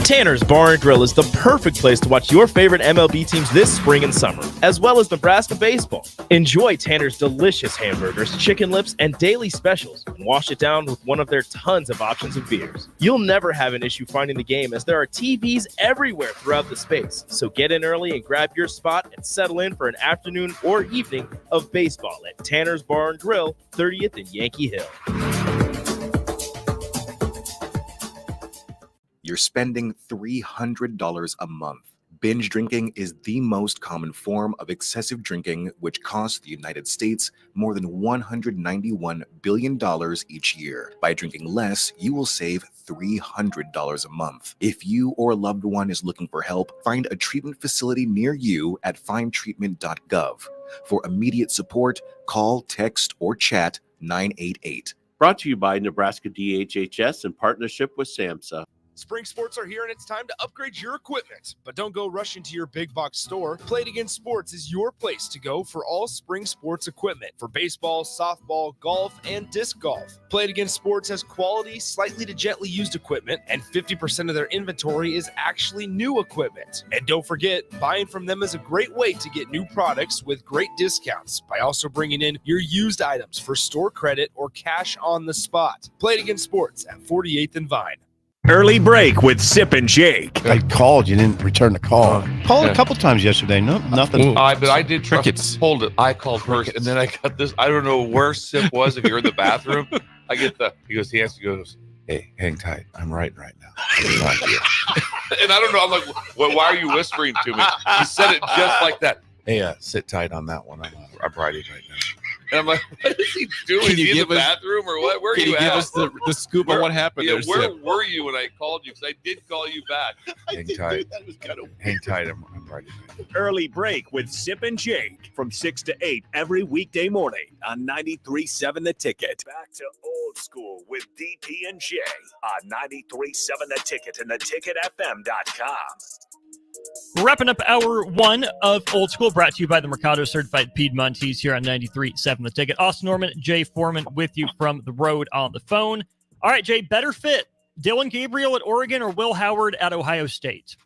Tanner's Bar and Grill is the perfect place to watch your favorite MLB teams this spring and summer, as well as Nebraska baseball. Enjoy Tanner's delicious hamburgers, chicken lips, and daily specials, and wash it down with one of their tons of options of beers. You'll never have an issue finding the game, as there are TVs everywhere throughout the space. So get in early and grab your spot and settle in for an afternoon or evening of baseball at Tanner's Bar and Grill, 30th and Yankee Hill. You're spending $300 a month. Binge drinking is the most common form of excessive drinking, which costs the United States more than $191 billion each year. By drinking less, you will save $300 a month. If you or a loved one is looking for help, find a treatment facility near you at findtreatment.gov. For immediate support, call, text, or chat 988. Brought to you by Nebraska DHHS in partnership with SAMHSA. Spring sports are here and it's time to upgrade your equipment. But don't go rushing to your big box store. Play It Again Sports is your place to go for all spring sports equipment for baseball, softball, golf, and disc golf. Play It Again Sports has quality, slightly to gently used equipment, and 50% of their inventory is actually new equipment. And don't forget, buying from them is a great way to get new products with great discounts by also bringing in your used items for store credit or cash on the spot. Play It Again Sports at 48th and Vine. Early break with Sip and Jake. I called. You didn't return the call. Called a couple times yesterday. No, nothing. But I did crickets. Hold it. I called first, and then I got this. I don't know where Sip was. If you're in the bathroom, I get the. He goes. He goes. Hey, hang tight. I'm writing right now. And I don't know. I'm like, why are you whispering to me? He said it just like that. Hey, sit tight on that one. I'm writing right now. And I'm like, what is he doing? Is he in the bathroom or what? Where are you at? Give us the scoop on what happened there, where Sip? were you when I called you? Because I did call you back. Hang tight. Hang tight. I'm writing right now. Early break with Sip and Jake from 6 to 8 every weekday morning on 93.7 The Ticket. Back to old school with DP and J on 93.7 The Ticket and theticketfm.com. Wrapping up hour one of Old School, brought to you by the Mercado Certified Piedmontese here on 93.7 The Ticket. Austin Norman, Jay Foreman with you from the road on the phone. All right, Jay, better fit, Dylan Gabriel at Oregon or Will Howard at Ohio State?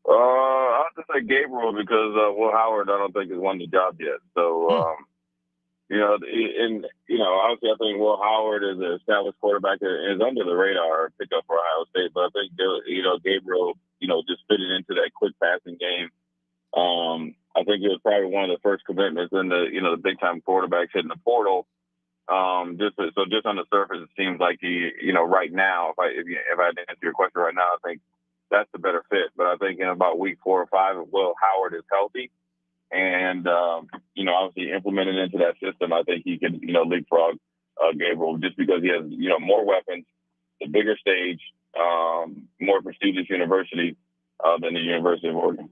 I'll have to say Gabriel because Will Howard, I don't think has won the job yet. So, obviously I think Will Howard is an established quarterback that is under the radar pickup for Ohio State, but I think, Gabriel, just fitted into that quick passing game. I think it was probably one of the first commitments in the big time quarterbacks hitting the portal. Just on the surface, it seems like he, right now, if I had to answer your question right now, I think that's the better fit. But I think in about week 4 or 5, if Will Howard is healthy and, obviously implemented into that system, I think he can, leapfrog Gabriel just because he has, more weapons, the bigger stage, more prestigious university than the University of Oregon.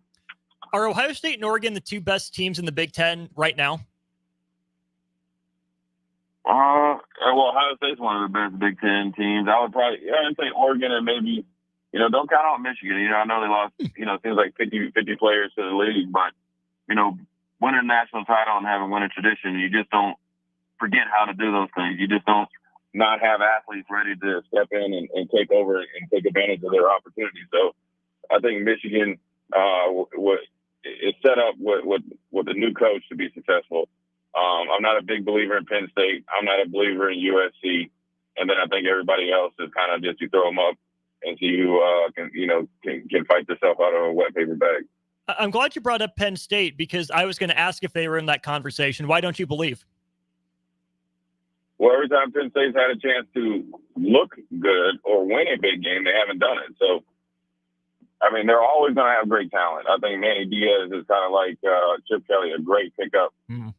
Are Ohio State and Oregon the two best teams in the Big Ten right now? Well, Ohio State's one of the best Big Ten teams. I would probably, I'd say Oregon and maybe, don't count out Michigan. I know they lost, it seems like 50 players to the league, but, winning a national title and having winning tradition, you just don't forget how to do those things. You just don't not have athletes ready to step in and take over and take advantage of their opportunities. So I think Michigan is set up with a new coach to be successful. I'm not a big believer in Penn State. I'm not a believer in USC. And then I think everybody else is kind of just you throw them up and see who can fight themselves out of a wet paper bag. I'm glad you brought up Penn State because I was going to ask if they were in that conversation. Why don't you believe? Well, every time Penn State's had a chance to look good or win a big game, they haven't done it. So, I mean, they're always going to have great talent. I think Manny Diaz is kind of like Chip Kelly, a great pickup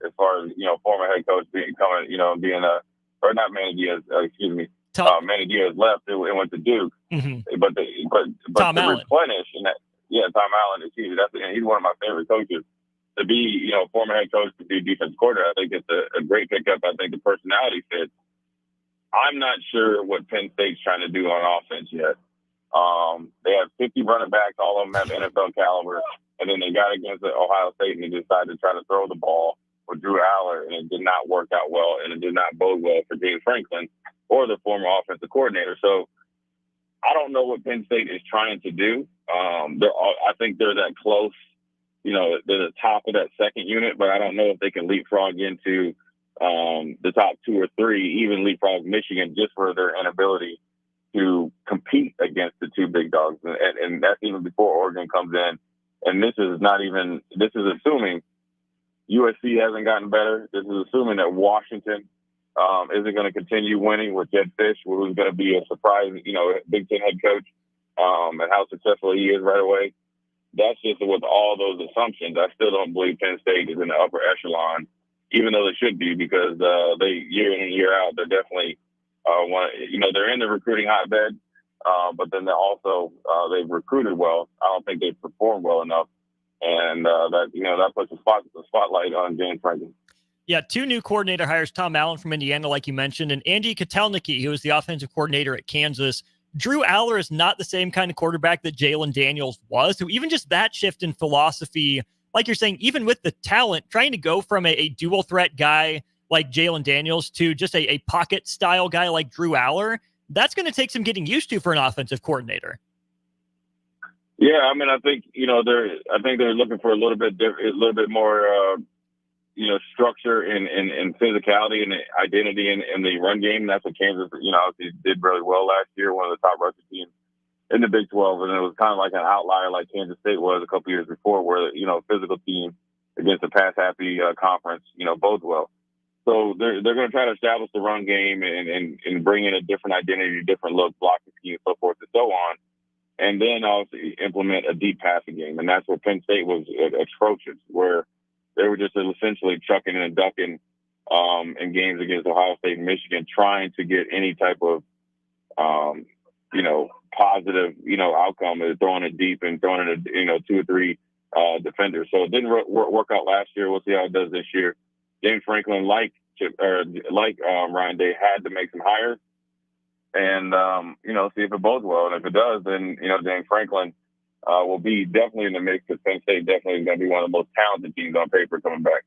as far as, former head coach being or not Manny Diaz, excuse me. Manny Diaz left and went to Duke. Mm-hmm. But Tom to Allen. replenish, and Tom Allen, excuse me, and he's one of my favorite coaches. To be, former head coach to be defense coordinator, I think it's a great pickup. I think the personality fits. I'm not sure what Penn State's trying to do on offense yet. They have 50 running backs, all of them have NFL caliber, and then they got against Ohio State and they decided to try to throw the ball with Drew Aller, and it did not work out well, and it did not bode well for James Franklin or the former offensive coordinator. So I don't know what Penn State is trying to do. I think they're that close. They're the top of that second unit, but I don't know if they can leapfrog into the top two or three, even leapfrog Michigan just for their inability to compete against the two big dogs. And that's even before Oregon comes in. And this is assuming USC hasn't gotten better. This is assuming that Washington isn't going to continue winning with Jed Fish, who's going to be a surprise, Big Ten head coach, and how successful he is right away. That's just with all those assumptions. I still don't believe Penn State is in the upper echelon, even though they should be, because they year in and year out, they're definitely they're in the recruiting hotbed, but then they've recruited well. I don't think they've performed well enough, and that puts the spotlight on James Franklin. Yeah, two new coordinator hires, Tom Allen from Indiana, like you mentioned, and Andy Kotelnicki, who was the offensive coordinator at Kansas. Drew Aller is not the same kind of quarterback that Jalen Daniels was. So even just that shift in philosophy, like you're saying, even with the talent, trying to go from a dual threat guy like Jalen Daniels to just a pocket style guy like Drew Aller, that's going to take some getting used to for an offensive coordinator. Yeah, I mean, I think they're looking for a little bit more structure and physicality and identity in the run game. That's what Kansas, obviously did really well last year, one of the top rushing teams in the Big 12. And it was kind of like an outlier like Kansas State was a couple years before, where, a physical team against a pass-happy conference, bodes well. So they're going to try to establish the run game and bring in a different identity, different look, blocking scheme, so forth and so on. And then obviously implement a deep passing game. And that's where Penn State was atrocious, where they were just essentially chucking and ducking in games against Ohio State and Michigan, trying to get any type of, positive, outcome of throwing it deep and throwing it, two or three defenders. So it didn't work out last year. We'll see how it does this year. James Franklin, like Ryan Day, had to make some hires and, see if it bodes well. And if it does, then, James Franklin will be definitely in the mix, because Penn State definitely is going to be one of the most talented teams on paper coming back.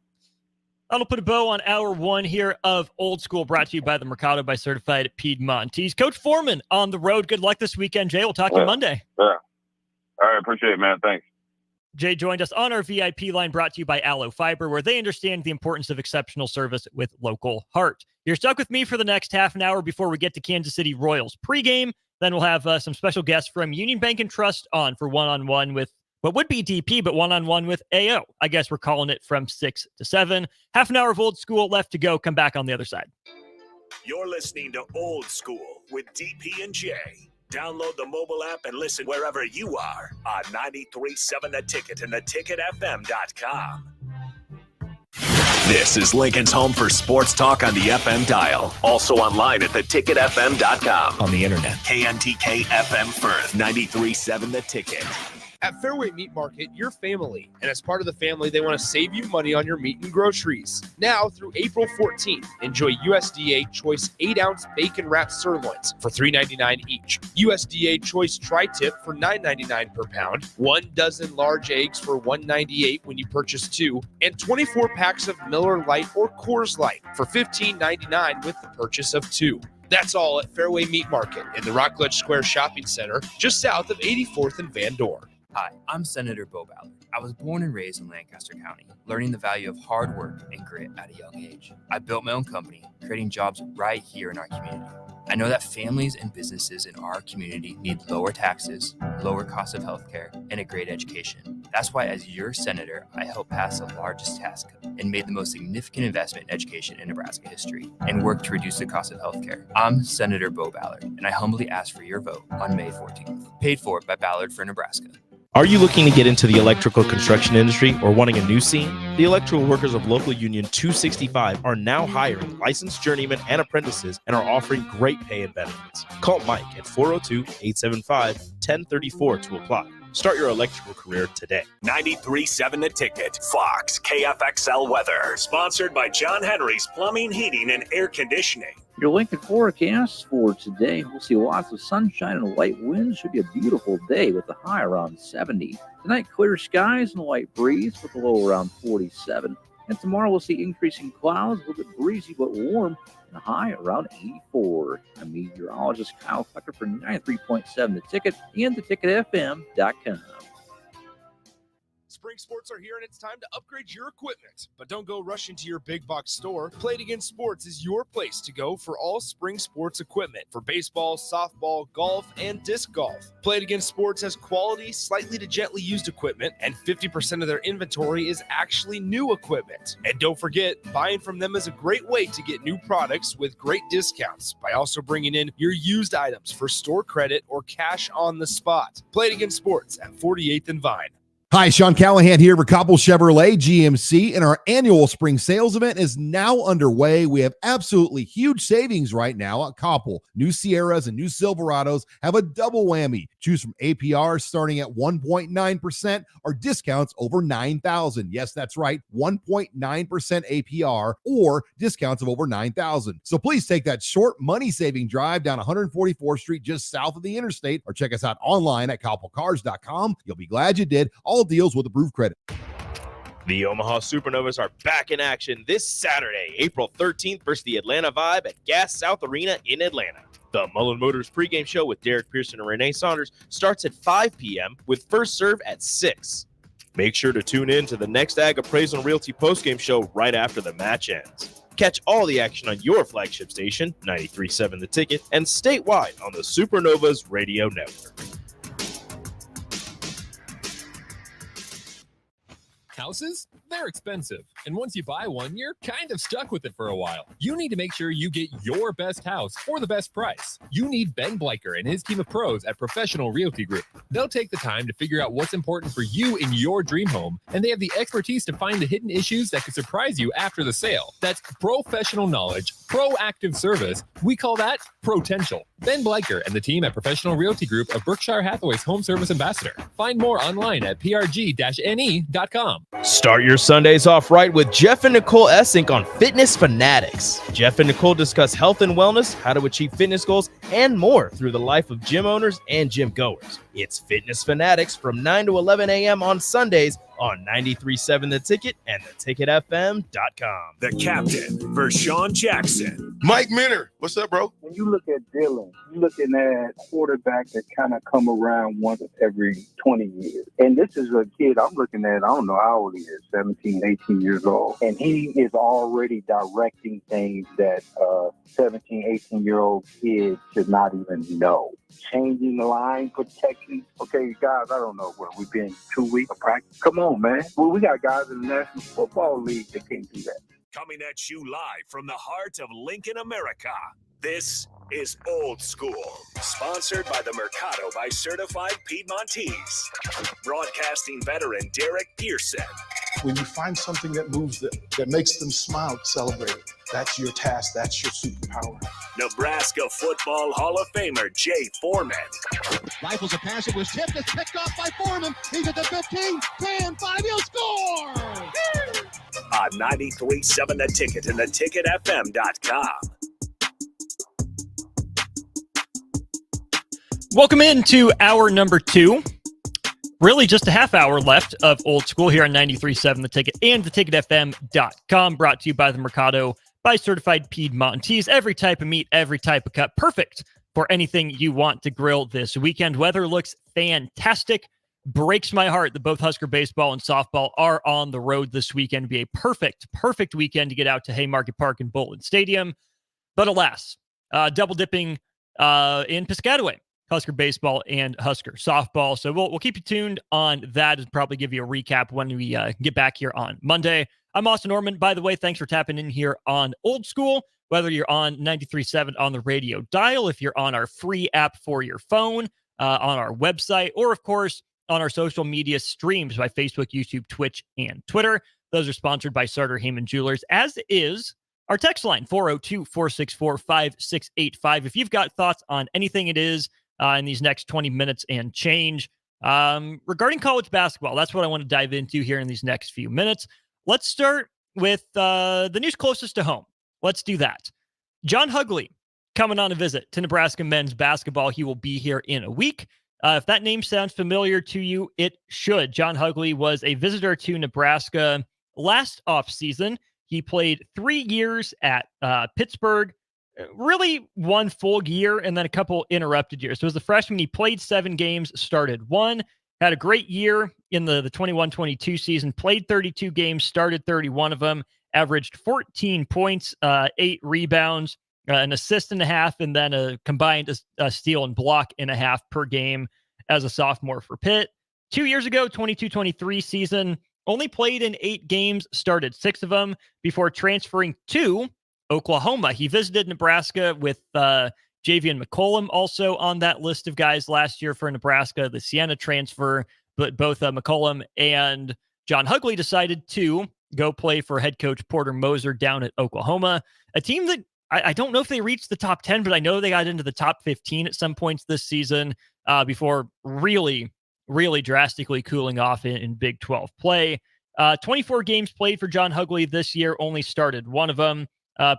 That'll put a bow on hour one here of Old School, brought to you by the Mercado by Certified Piedmontese. Coach Foreman on the road. Good luck this weekend, Jay. We'll talk to you Monday. Yeah. All right. Appreciate it, man. Thanks. Jay joined us on our VIP line, brought to you by Aloe Fiber, where they understand the importance of exceptional service with local heart. You're stuck with me for the next half an hour before we get to Kansas City Royals pregame. Then we'll have some special guests from Union Bank and Trust on for one-on-one with what would be DP, but one-on-one with AO. I guess we're calling it from 6 to 7. Half an hour of Old School left to go. Come back on the other side. You're listening to Old School with DP and J. Download the mobile app and listen wherever you are on 93.7 The Ticket and theticketfm.com. This is Lincoln's home for sports talk on the FM dial. Also online at theticketfm.com. On the internet. KNTK FM Firth, 93.7 The Ticket. At Fairway Meat Market, you're family, and as part of the family, they want to save you money on your meat and groceries. Now through April 14th, enjoy USDA Choice 8-ounce bacon wrapped sirloins for $3.99 each, USDA Choice Tri-Tip for $9.99 per pound, 1 dozen large eggs for $1.98 when you purchase 2, and 24 packs of Miller Lite or Coors Light for $15.99 with the purchase of 2. That's all at Fairway Meat Market in the Rockledge Square Shopping Center, just south of 84th and Van Dorn. Hi, I'm Senator Bo Ballard. I was born and raised in Lancaster County, learning the value of hard work and grit at a young age. I built my own company, creating jobs right here in our community. I know that families and businesses in our community need lower taxes, lower cost of healthcare, and a great education. That's why, as your senator, I helped pass the largest tax cut and made the most significant investment in education in Nebraska history and worked to reduce the cost of healthcare. I'm Senator Bo Ballard, and I humbly ask for your vote on May 14th. Paid for by Ballard for Nebraska. Are you looking to get into the electrical construction industry or wanting a new scene? The electrical workers of Local Union 265 are now hiring licensed journeymen and apprentices and are offering great pay and benefits. Call Mike at 402-875-1034 to apply. Start your electrical career today. 93.7 The Ticket. Fox KFXL weather. Sponsored by John Henry's Plumbing, Heating, and Air Conditioning. Your Lincoln forecast for today, we'll see lots of sunshine and light winds. Should be a beautiful day with a high around 70. Tonight, clear skies and a light breeze with a low around 47. And tomorrow, we'll see increasing clouds, a little bit breezy but warm, and a high around 84. I'm meteorologist Kyle Tucker for 93.7 The Ticket and theticketfm.com. Spring sports are here, and it's time to upgrade your equipment. But don't go rushing to your big box store. Play It Again Sports is your place to go for all spring sports equipment for baseball, softball, golf, and disc golf. Play It Again Sports has quality, slightly to gently used equipment, and 50% of their inventory is actually new equipment. And don't forget, buying from them is a great way to get new products with great discounts by also bringing in your used items for store credit or cash on the spot. Play It Again Sports at 48th and Vine. Hi, Sean Callahan here for Koppel Chevrolet GMC, and our annual spring sales event is now underway. We have absolutely huge savings right now at Koppel. New Sierras and new Silverados have a double whammy. Choose from APR starting at 1.9% or discounts over $9,000. Yes, that's right, 1.9% APR or discounts of over $9,000. So please take that short money-saving drive down 144th Street just south of the interstate, or check us out online at koppelcars.com. You'll be glad you did. All deals with approved credit. The Omaha Supernovas are back in action this Saturday, April 13th versus the Atlanta Vibe at Gas South Arena in Atlanta. The Mullen Motors pregame show with Derek Pearson and Renee Saunders starts at 5 p.m. with first serve at 6. Make sure to tune in to the next Ag Appraisal and Realty postgame show right after the match ends. Catch all the action on your flagship station, 93.7 The Ticket, and statewide on the Supernovas Radio Network. Houses? They're expensive. And once you buy one, you're kind of stuck with it for a while. You need to make sure you get your best house for the best price. You need Ben Bleicher and his team of pros at Professional Realty Group. They'll take the time to figure out what's important for you in your dream home, and they have the expertise to find the hidden issues that could surprise you after the sale. That's professional knowledge, proactive service. We call that Potential. Ben Bleicher and the team at Professional Realty Group of Berkshire Hathaway's home service ambassador. Find more online at prg-ne.com. Start your Sundays off right with Jeff and Nicole Essink on Fitness Fanatics. Jeff and Nicole discuss health and wellness, how to achieve fitness goals, and more through the life of gym owners and gym goers. It's Fitness Fanatics from 9 to 11 a.m. on Sundays on 93.7 The Ticket and theticketfm.com. The captain, Vershawn Jackson. Mike Minner, what's up, bro? When you look at Dylan, you're looking at quarterbacks that kind of come around once every 20 years. And this is a kid I'm looking at, I don't know how old he is, 17, 18 years old. And he is already directing things that 17, 18-year-old kid should not even know. Changing the line protection. Okay, guys, I don't know what we've been 2 weeks of practice. Come on, man. Well, we got guys in the National Football League that can't do that. Coming at you live from the heart of Lincoln, America. This is Old School, sponsored by the Mercado by Certified Piedmontese. Broadcasting veteran Derek Pearson. When you find something that moves them, that makes them smile, celebrate it. That's your task. That's your superpower. Nebraska Football Hall of Famer Jay Foreman. Rifles a pass. It was tipped. It's picked off by Foreman. He's at the 15, 10, 5. He'll score! On 93.7 The Ticket and theticketfm.com. Welcome into hour number 2. Really just a half hour left of Old School here on 93.7 The Ticket and theticketfm.com. Brought to you by the Mercado by Certified Piedmontese. Every type of meat, every type of cut. Perfect for anything you want to grill this weekend. Weather looks fantastic. Breaks my heart that both Husker baseball and softball are on the road this weekend. It'd be a perfect weekend to get out to Haymarket Park and Bolton Stadium. But alas, double dipping in Piscataway. Husker baseball and Husker softball. So we'll keep you tuned on that and probably give you a recap when we get back here on Monday. I'm Austin Norman. By the way, thanks for tapping in here on Old School, whether you're on 93.7 on the radio dial, if you're on our free app for your phone, on our website, or of course, on our social media streams by Facebook, YouTube, Twitch, and Twitter. Those are sponsored by Sartor Heyman Jewelers, as is our text line, 402-464-5685. If you've got thoughts on anything it is, in these next 20 minutes and change. Regarding college basketball, that's what I want to dive into here in these next few minutes. Let's start with the news closest to home. Let's do that. John Hugley coming on a visit to Nebraska men's basketball. He will be here in a week. If that name sounds familiar to you, it should. John Hugley was a visitor to Nebraska last offseason. He played 3 years at Pittsburgh, really 1 full year and then a couple interrupted years. So as a freshman, he played 7 games, started 1, had a great year in the 21-22 season, played 32 games, started 31 of them, averaged 14 points, 8 rebounds, an assist and a half, and then a combined steal and block and a half per game as a sophomore for Pitt. 2 years ago, 22-23 season, only played in 8 games, started 6 of them before transferring to Oklahoma. He visited Nebraska with Javian McCollum also on that list of guys last year for Nebraska, the Siena transfer, but both McCollum and John Hugley decided to go play for head coach Porter Moser down at Oklahoma, a team that I don't know if they reached the top 10, but I know they got into the top 15 at some points this season before really drastically cooling off in Big 12 play. 24 games played for John Hugley this year, only started 1 of them.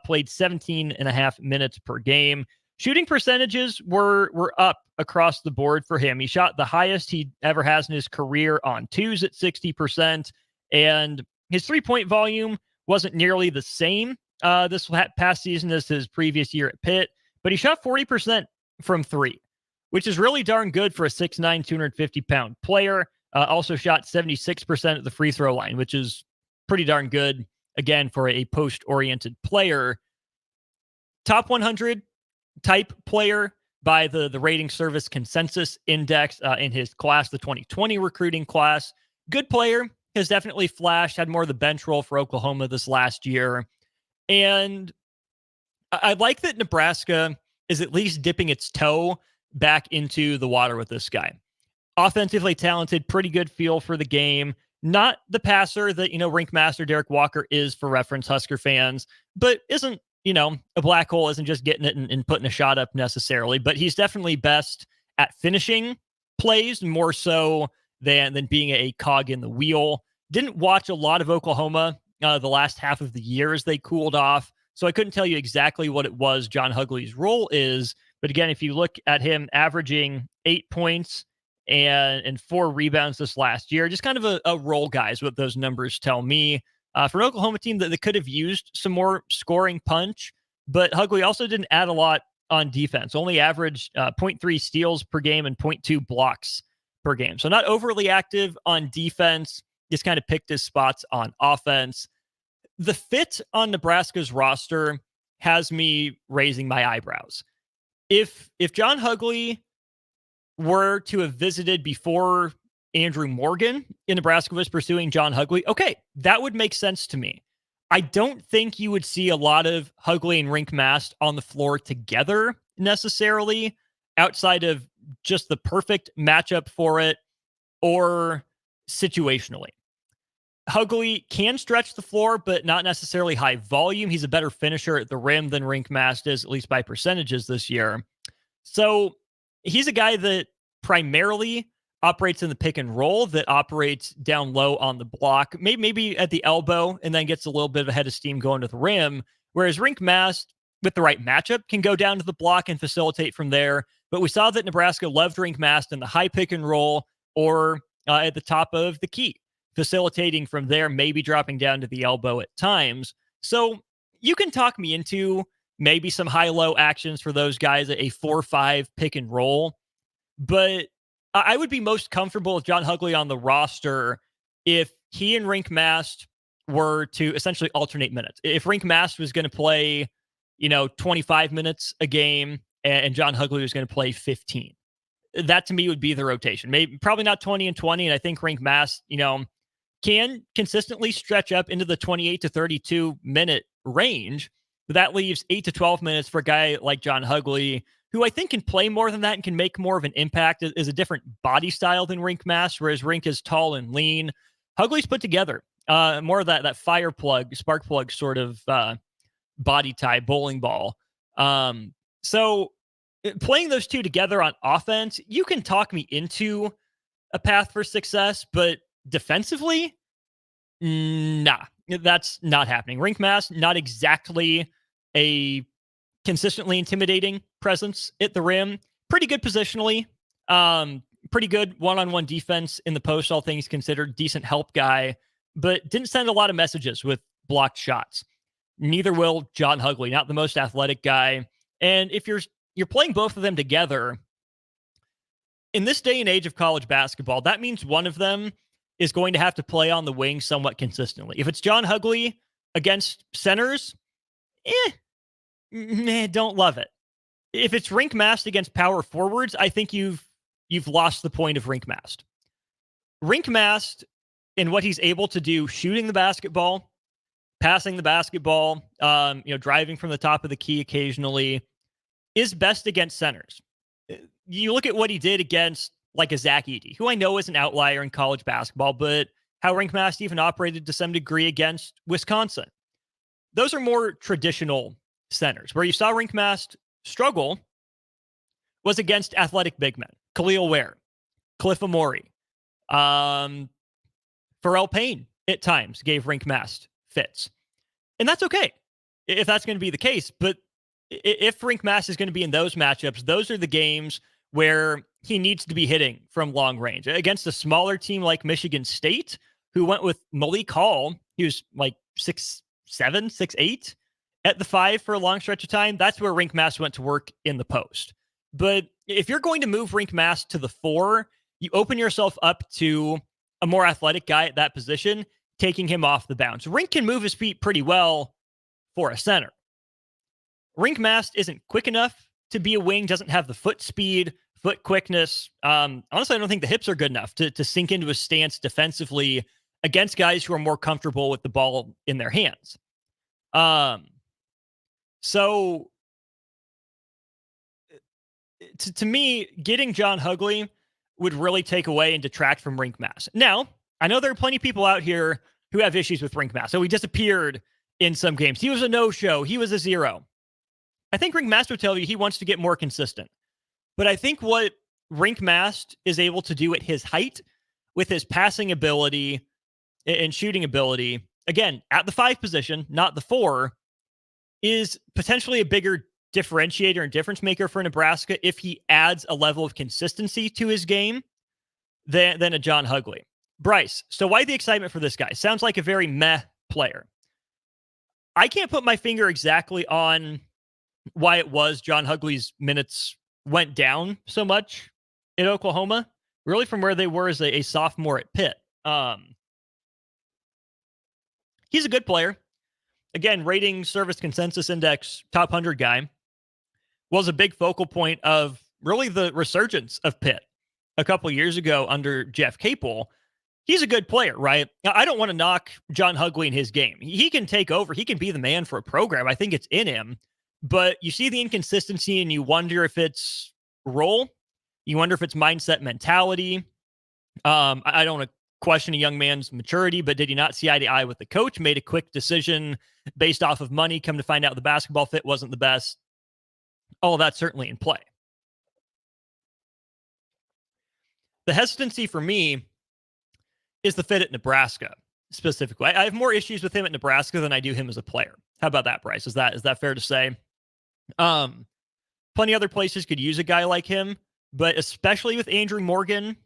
Played 17 and a half minutes per game. Shooting percentages were up across the board for him. He shot the highest he ever has in his career on 2s at 60%, and his three-point volume wasn't nearly the same this past season as his previous year at Pitt, but he shot 40% from 3, which is really darn good for a 6'9", 250-pound player. Also shot 76% at the free throw line, which is pretty darn good, again, for a post-oriented player. Top 100 type player by the rating service Consensus Index in his class, the 2020 recruiting class. Good player, has definitely flashed, had more of the bench role for Oklahoma this last year. And I like that Nebraska is at least dipping its toe back into the water with this guy. Offensively talented, pretty good feel for the game. Not the passer that, rink master Derek Walker is, for reference, Husker fans, but isn't, a black hole, isn't just getting it and putting a shot up necessarily, but he's definitely best at finishing plays more so than being a cog in the wheel. Didn't watch a lot of Oklahoma the last half of the year as they cooled off, so I couldn't tell you exactly what it was John Hugley's role is, but again, if you look at him averaging 8 points and 4 rebounds this last year, just kind of a role guy is what those numbers tell me. For an Oklahoma team that could have used some more scoring punch, but Hugley also didn't add a lot on defense, only averaged 0.3 steals per game and 0.2 blocks per game. So not overly active on defense, just kind of picked his spots on offense. The fit on Nebraska's roster has me raising my eyebrows. If John Hugley were to have visited before Andrew Morgan in Nebraska was pursuing John Hugley, okay, that would make sense to me. I don't think you would see a lot of Hugley and Rink Mast on the floor together necessarily, outside of just the perfect matchup for it or situationally. Hugley can stretch the floor, but not necessarily high volume. He's a better finisher at the rim than Rinkmast is, at least by percentages this year. So he's a guy that primarily operates in the pick and roll, that operates down low on the block, maybe at the elbow, and then gets a little bit of a head of steam going to the rim. Whereas Rinkmast, with the right matchup, can go down to the block and facilitate from there. But we saw that Nebraska loved Rinkmast in the high pick and roll or at the top of the key, facilitating from there, maybe dropping down to the elbow at times. So you can talk me into maybe some high-low actions for those guys, a 4-5 pick and roll. But I would be most comfortable with John Hugley on the roster if he and Rinkmast were to essentially alternate minutes. If Rinkmast was going to play, 25 minutes a game and John Hugley was going to play 15. That to me would be the rotation. Maybe probably not 20 and 20. And I think Rinkmast, can consistently stretch up into the 28 to 32 minute range. But that leaves 8 to 12 minutes for a guy like John Hugley, who I think can play more than that and can make more of an impact, is a different body style than Rinkmast, whereas Rink is tall and lean. Hugley's put together more of that fire plug, spark plug sort of body type, bowling ball. So playing those two together on offense, you can talk me into a path for success, but defensively, nah, that's not happening. Rinkmast, not exactly a consistently intimidating presence at the rim. Pretty good positionally. Pretty good one-on-one defense in the post, all things considered. Decent help guy, but didn't send a lot of messages with blocked shots. Neither will John Hugley, not the most athletic guy. And if you're playing both of them together, in this day and age of college basketball, that means one of them is going to have to play on the wing somewhat consistently. If it's John Hugley against centers, don't love it. If it's Rinkmast against power forwards, I think you've lost the point of Rinkmast. Rinkmast and what he's able to do shooting the basketball, passing the basketball, driving from the top of the key occasionally, is best against centers. You look at what he did against like a Zach Edey, who I know is an outlier in college basketball, but how Rinkmast even operated to some degree against Wisconsin. Those are more traditional centers. Where you saw Rinkmast struggle was against athletic big men. Khalil Ware, Cliff Amori, Pharrell Payne at times gave Rinkmast fits. And that's okay if that's going to be the case. But if Rinkmast is going to be in those matchups, those are the games where he needs to be hitting from long range. Against a smaller team like Michigan State, who went with Malik Hall, he was like 6'7", 6'8", at the 5 for a long stretch of time. That's where Rinkmast went to work in the post. But if you're going to move Rinkmast to the 4, you open yourself up to a more athletic guy at that position, taking him off the bounce. Rink can move his feet pretty well for a center. Rinkmast isn't quick enough to be a wing, doesn't have the foot speed, foot quickness. Honestly, I don't think the hips are good enough to sink into a stance defensively against guys who are more comfortable with the ball in their hands. So to me, getting John Hugley would really take away and detract from Rinkmast. Now, I know there are plenty of people out here who have issues with Rinkmast. So he disappeared in some games. He was a no-show. He was a 0. I think Rinkmast would tell you he wants to get more consistent. But I think what Rinkmast is able to do at his height with his passing ability and shooting ability, again, at the 5 position, not the 4, is potentially a bigger differentiator and difference maker for Nebraska if he adds a level of consistency to his game than a John Hugley. Bryce, so why the excitement for this guy? Sounds like a very meh player. I can't put my finger exactly on why it was John Hugley's minutes went down so much in Oklahoma, really from where they were as a sophomore at Pitt. He's a good player. Again, rating service consensus index top 100 guy, was a big focal point of really the resurgence of Pitt a couple years ago under Jeff Capel. He's a good player, right? Now, I don't want to knock John Hugley in his game. He can take over. He can be the man for a program. I think it's in him. But you see the inconsistency and you wonder if it's role. You wonder if it's mindset, mentality. I don't want to question a young man's maturity, but did he not see eye to eye with the coach? Made a quick decision based off of money. Come to find out the basketball fit wasn't the best. All of that's certainly in play. The hesitancy for me is the fit at Nebraska specifically. I have more issues with him at Nebraska than I do him as a player. How about that, Bryce? Is that fair to say? Plenty other places could use a guy like him, but especially with Andrew Morgan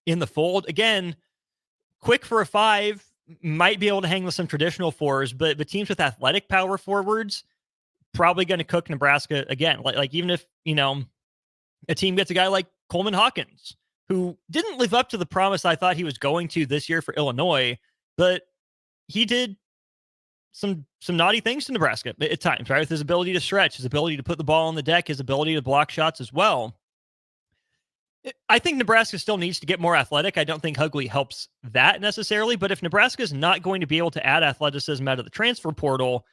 in the fold, again, quick for a 5, might be able to hang with some traditional 4s, but teams with athletic power forwards probably going to cook Nebraska again. Like even if, a team gets a guy like Coleman Hawkins, who didn't live up to the promise I thought he was going to this year for Illinois, but he did some naughty things to Nebraska at times, right? With his ability to stretch, his ability to put the ball on the deck, his ability to block shots as well. I think Nebraska still needs to get more athletic. I don't think Hughley helps that necessarily, but if Nebraska is not going to be able to add athleticism out of the transfer portal,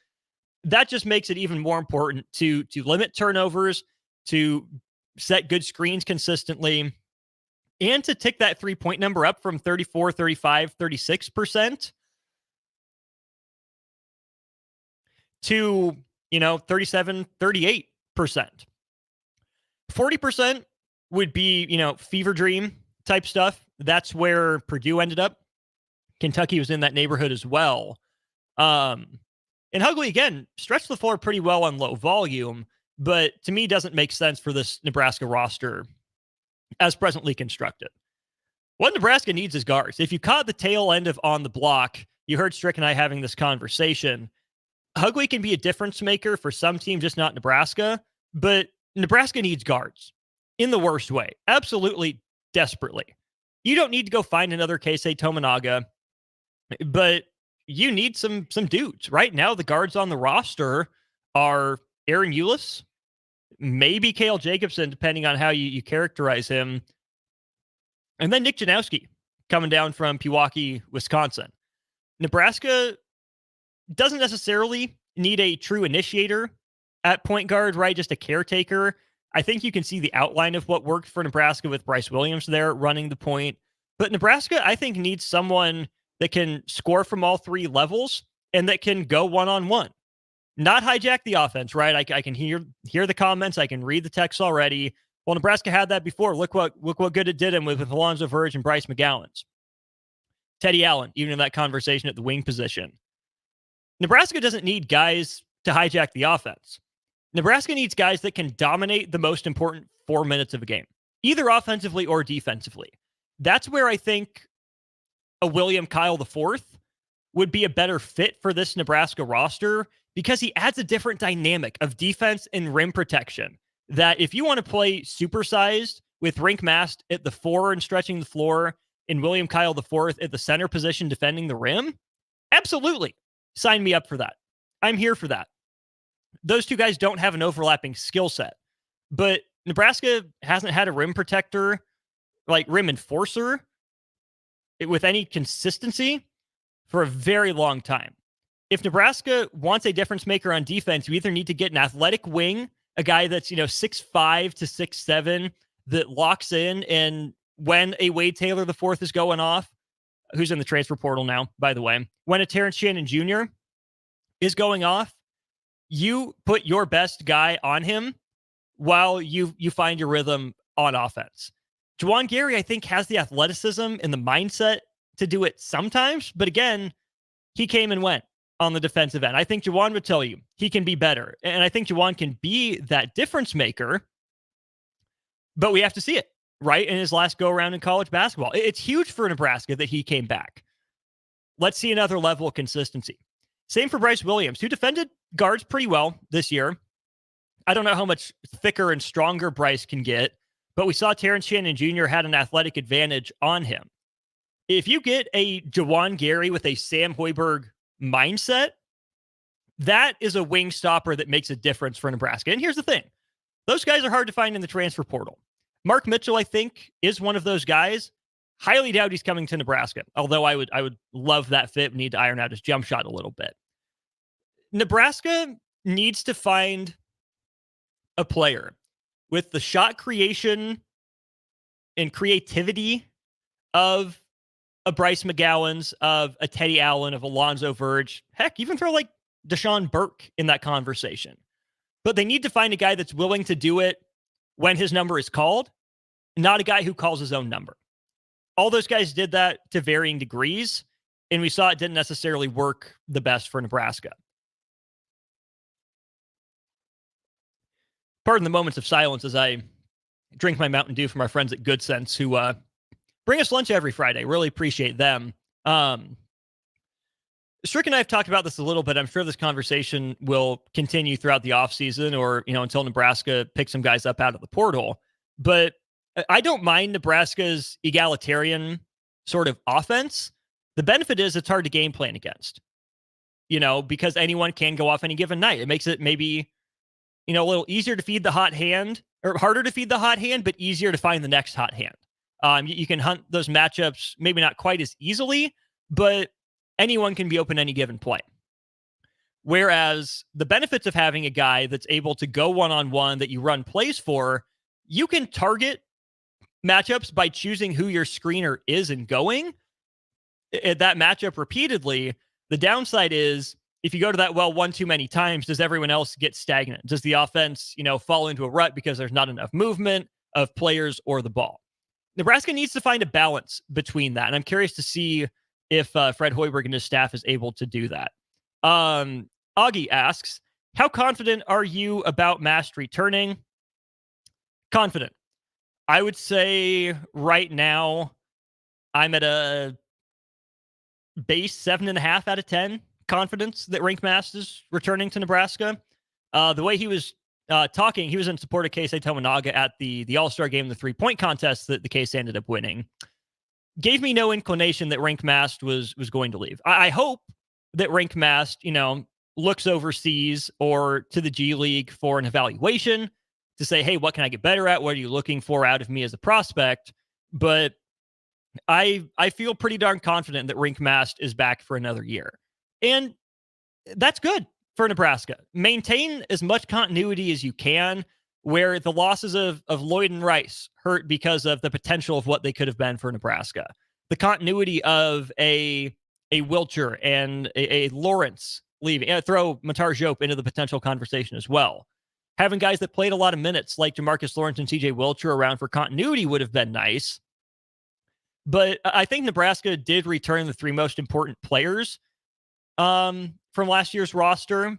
that just makes it even more important to limit turnovers, to set good screens consistently, and to tick that 3-point number up from 34, 35, 36% to, 37, 38%. 40% would be, fever dream type stuff. That's where Purdue ended up. Kentucky was in that neighborhood as well. And Hughley, again, stretched the floor pretty well on low volume, but to me doesn't make sense for this Nebraska roster as presently constructed. What Nebraska needs is guards. If you caught the tail end of On the Block, you heard Strick and I having this conversation. Hughley can be a difference maker for some teams, just not Nebraska, but Nebraska needs guards in the worst way. Absolutely, desperately. You don't need to go find another Keisei Tominaga, but you need some dudes. Right now, the guards on the roster are Aaron Eulis, maybe Cale Jacobson, depending on how you characterize him, and then Nick Janowski coming down from Pewaukee, Wisconsin. Nebraska doesn't necessarily need a true initiator at point guard, right? Just a caretaker. I think you can see the outline of what worked for Nebraska with Bryce Williams there running the point. But Nebraska, I think, needs someone that can score from all 3 levels and that can go one-on-one. Not hijack the offense, right? I can hear the comments. I can read the text already. Well, Nebraska had that before. Look what good it did him with Alonzo Verge and Bryce McGowens. Teddy Allen, even in that conversation at the wing position. Nebraska doesn't need guys to hijack the offense. Nebraska needs guys that can dominate the most important 4 minutes of a game, either offensively or defensively. That's where I think a William Kyle IV would be a better fit for this Nebraska roster, because he adds a different dynamic of defense and rim protection that if you want to play supersized with Rink Mast at the 4 and stretching the floor and William Kyle IV at the center position defending the rim, absolutely. Sign me up for that. I'm here for that. Those two guys don't have an overlapping skill set, but Nebraska hasn't had a rim protector, like rim enforcer, with any consistency for a very long time. If Nebraska wants a difference maker on defense, you either need to get an athletic wing, a guy that's, 6'5" to 6'7", that locks in, and when a Wade Taylor IV is going off, who's in the transfer portal now, by the way, when a Terrence Shannon Jr. is going off, you put your best guy on him while you find your rhythm on offense. Juwan Gary, I think, has the athleticism and the mindset to do it sometimes, but again, he came and went on the defensive end. I think Juwan would tell you he can be better, and I think Juwan can be that difference maker, but we have to see it, right, in his last go-around in college basketball. It's huge for Nebraska that he came back. Let's see another level of consistency. Same for Bryce Williams, who defended guards pretty well this year. I don't know how much thicker and stronger Bryce can get, but we saw Terrence Shannon Jr. had an athletic advantage on him. If you get a Juwan Gary with a Sam Hoiberg mindset, that is a wing stopper that makes a difference for Nebraska. And here's the thing. Those guys are hard to find in the transfer portal. Mark Mitchell, I think, is one of those guys. Highly doubt he's coming to Nebraska, although I would love that fit. We need to iron out his jump shot a little bit. Nebraska needs to find a player with the shot creation and creativity of a Bryce McGowan's, of a Teddy Allen, of Alonzo Verge. Heck, even throw like Deshaun Burke in that conversation. But they need to find a guy that's willing to do it when his number is called, not a guy who calls his own number. All those guys did that to varying degrees, and we saw it didn't necessarily work the best for Nebraska. Pardon the moments of silence as I drink my Mountain Dew from our friends at Good Sense, who bring us lunch every Friday. Really appreciate them. Strick and I have talked about this a little bit. I'm sure this conversation will continue throughout the offseason or, until Nebraska picks some guys up out of the portal. But I don't mind Nebraska's egalitarian sort of offense. The benefit is it's hard to game plan against, because anyone can go off any given night. It makes it maybe, a little easier to feed the hot hand, or harder to feed the hot hand, but easier to find the next hot hand. You can hunt those matchups maybe not quite as easily, but anyone can be open any given play. Whereas the benefits of having a guy that's able to go one-on-one that you run plays for, you can target matchups by choosing who your screener is and going at that matchup repeatedly. The downside is if you go to that well one too many times, does everyone else get stagnant? Does the offense, fall into a rut because there's not enough movement of players or the ball? Nebraska needs to find a balance between that. And I'm curious to see if Fred Hoiberg and his staff is able to do that. Augie asks, how confident are you about Mast returning? Confident. I would say right now I'm at a base 7.5 out of 10 confidence that Rink Mast is returning to Nebraska. The way he was talking, he was in support of Keisei Tominaga at the All-Star game, the 3-point contest that the Case ended up winning. Gave me no inclination that Rink Mast was going to leave. I hope that Rink Mast, looks overseas or to the G League for an evaluation to say, hey, what can I get better at? What are you looking for out of me as a prospect? But I feel pretty darn confident that Rink Mast is back for another year. And that's good for Nebraska. Maintain as much continuity as you can, where the losses of Lloyd and Rice hurt because of the potential of what they could have been for Nebraska. The continuity of a Wilcher and a Lawrence leaving. Throw Matar Diop into the potential conversation as well. Having guys that played a lot of minutes like Jamarcus Lawrence and CJ Wilcher around for continuity would have been nice. But I think Nebraska did return the three most important players from last year's roster,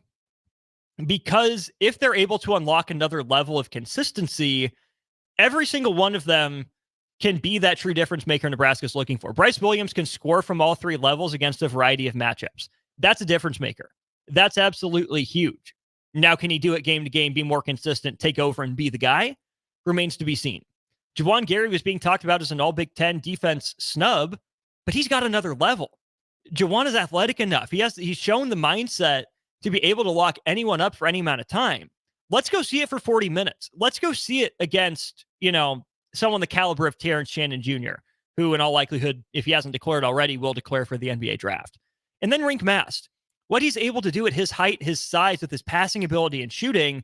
because if they're able to unlock another level of consistency, every single one of them can be that true difference maker Nebraska's looking for. Bryce Williams can score from all three levels against a variety of matchups. That's a difference maker. That's absolutely huge. Now, can he do it game to game, be more consistent, take over, and be the guy? Remains to be seen. Juwan Gary was being talked about as an all-Big Ten defense snub, but he's got another level. Juwan is athletic enough. He's shown the mindset to be able to lock anyone up for any amount of time. Let's go see it for 40 minutes. Let's go see it against, someone the caliber of Terrence Shannon Jr., who in all likelihood, if he hasn't declared already, will declare for the NBA draft. And then Rink Mast. What he's able to do at his height, his size, with his passing ability and shooting,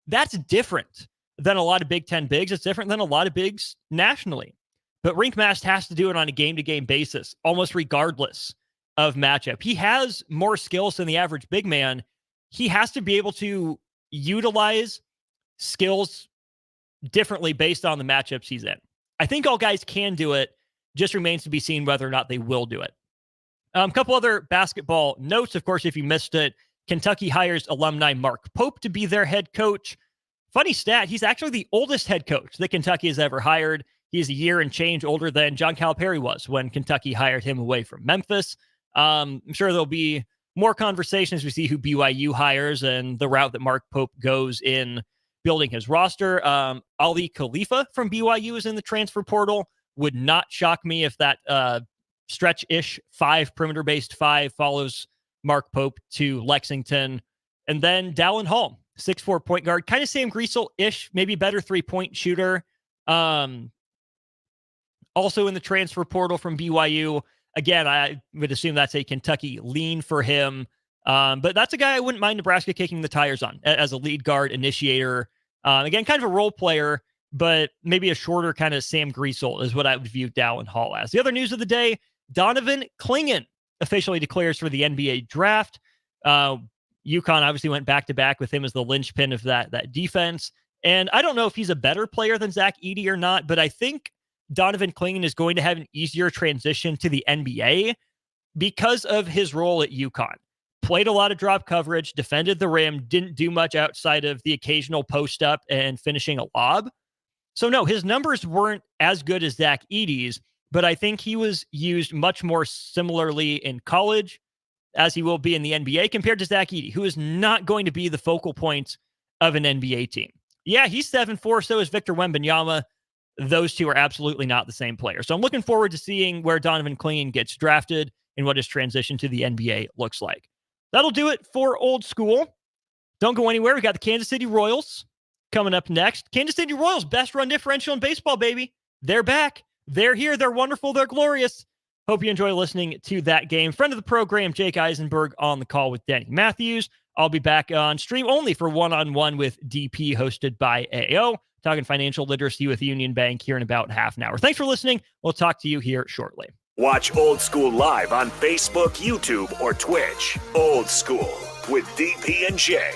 that's different than a lot of Big Ten bigs. It's different than a lot of bigs nationally. But Rink Mast has to do it on a game-to-game basis, almost regardless of matchup. He has more skills than the average big man. He has to be able to utilize skills differently based on the matchups he's in. I think all guys can do it. Just remains to be seen whether or not they will do it. A couple other basketball notes. Of course, if you missed it, Kentucky hires alumni Mark Pope to be their head coach. Funny stat, he's actually the oldest head coach that Kentucky has ever hired. He's a year and change older than John Calipari was when Kentucky hired him away from Memphis. I'm sure there'll be more conversations. We see who BYU hires and the route that Mark Pope goes in building his roster. Ali Khalifa from BYU is in the transfer portal. Would not shock me if that stretch-ish perimeter-based five follows Mark Pope to Lexington. And then Dallin Hall, 6'4" point guard, kind of Sam Griesel-ish, maybe better three-point shooter. Also in the transfer portal from BYU. Again, I would assume that's a Kentucky lean for him. But that's a guy I wouldn't mind Nebraska kicking the tires on as a lead guard initiator. Again, kind of a role player, but maybe a shorter kind of Sam Griesel is what I would view Dallin Hall as. The other news of the day, Donovan Clingan officially declares for the NBA draft. UConn obviously went back-to-back with him as the linchpin of that defense. And I don't know if he's a better player than Zach Edey or not, but I think Donovan Clingan is going to have an easier transition to the NBA because of his role at UConn. Played a lot of drop coverage, defended the rim, didn't do much outside of the occasional post up and finishing a lob. So no, his numbers weren't as good as Zach Edey's, but I think he was used much more similarly in college as he will be in the NBA compared to Zach Edey, who is not going to be the focal point of an NBA team. Yeah, he's 7'4", so is Victor Wembanyama. Those two are absolutely not the same player. So I'm looking forward to seeing where Donovan Clingan gets drafted and what his transition to the NBA looks like. That'll do it for Old School. Don't go anywhere. We got the Kansas City Royals coming up next. Kansas City Royals, best run differential in baseball, baby. They're back. They're here. They're wonderful. They're glorious. Hope you enjoy listening to that game. Friend of the program, Jake Eisenberg, on the call with Denny Matthews. I'll be back on stream only for one-on-one with DP, hosted by AO, talking financial literacy with Union Bank here in about half an hour. Thanks for listening. We'll talk to you here shortly. Watch Old School live on Facebook, YouTube, or Twitch. Old School with DP and J.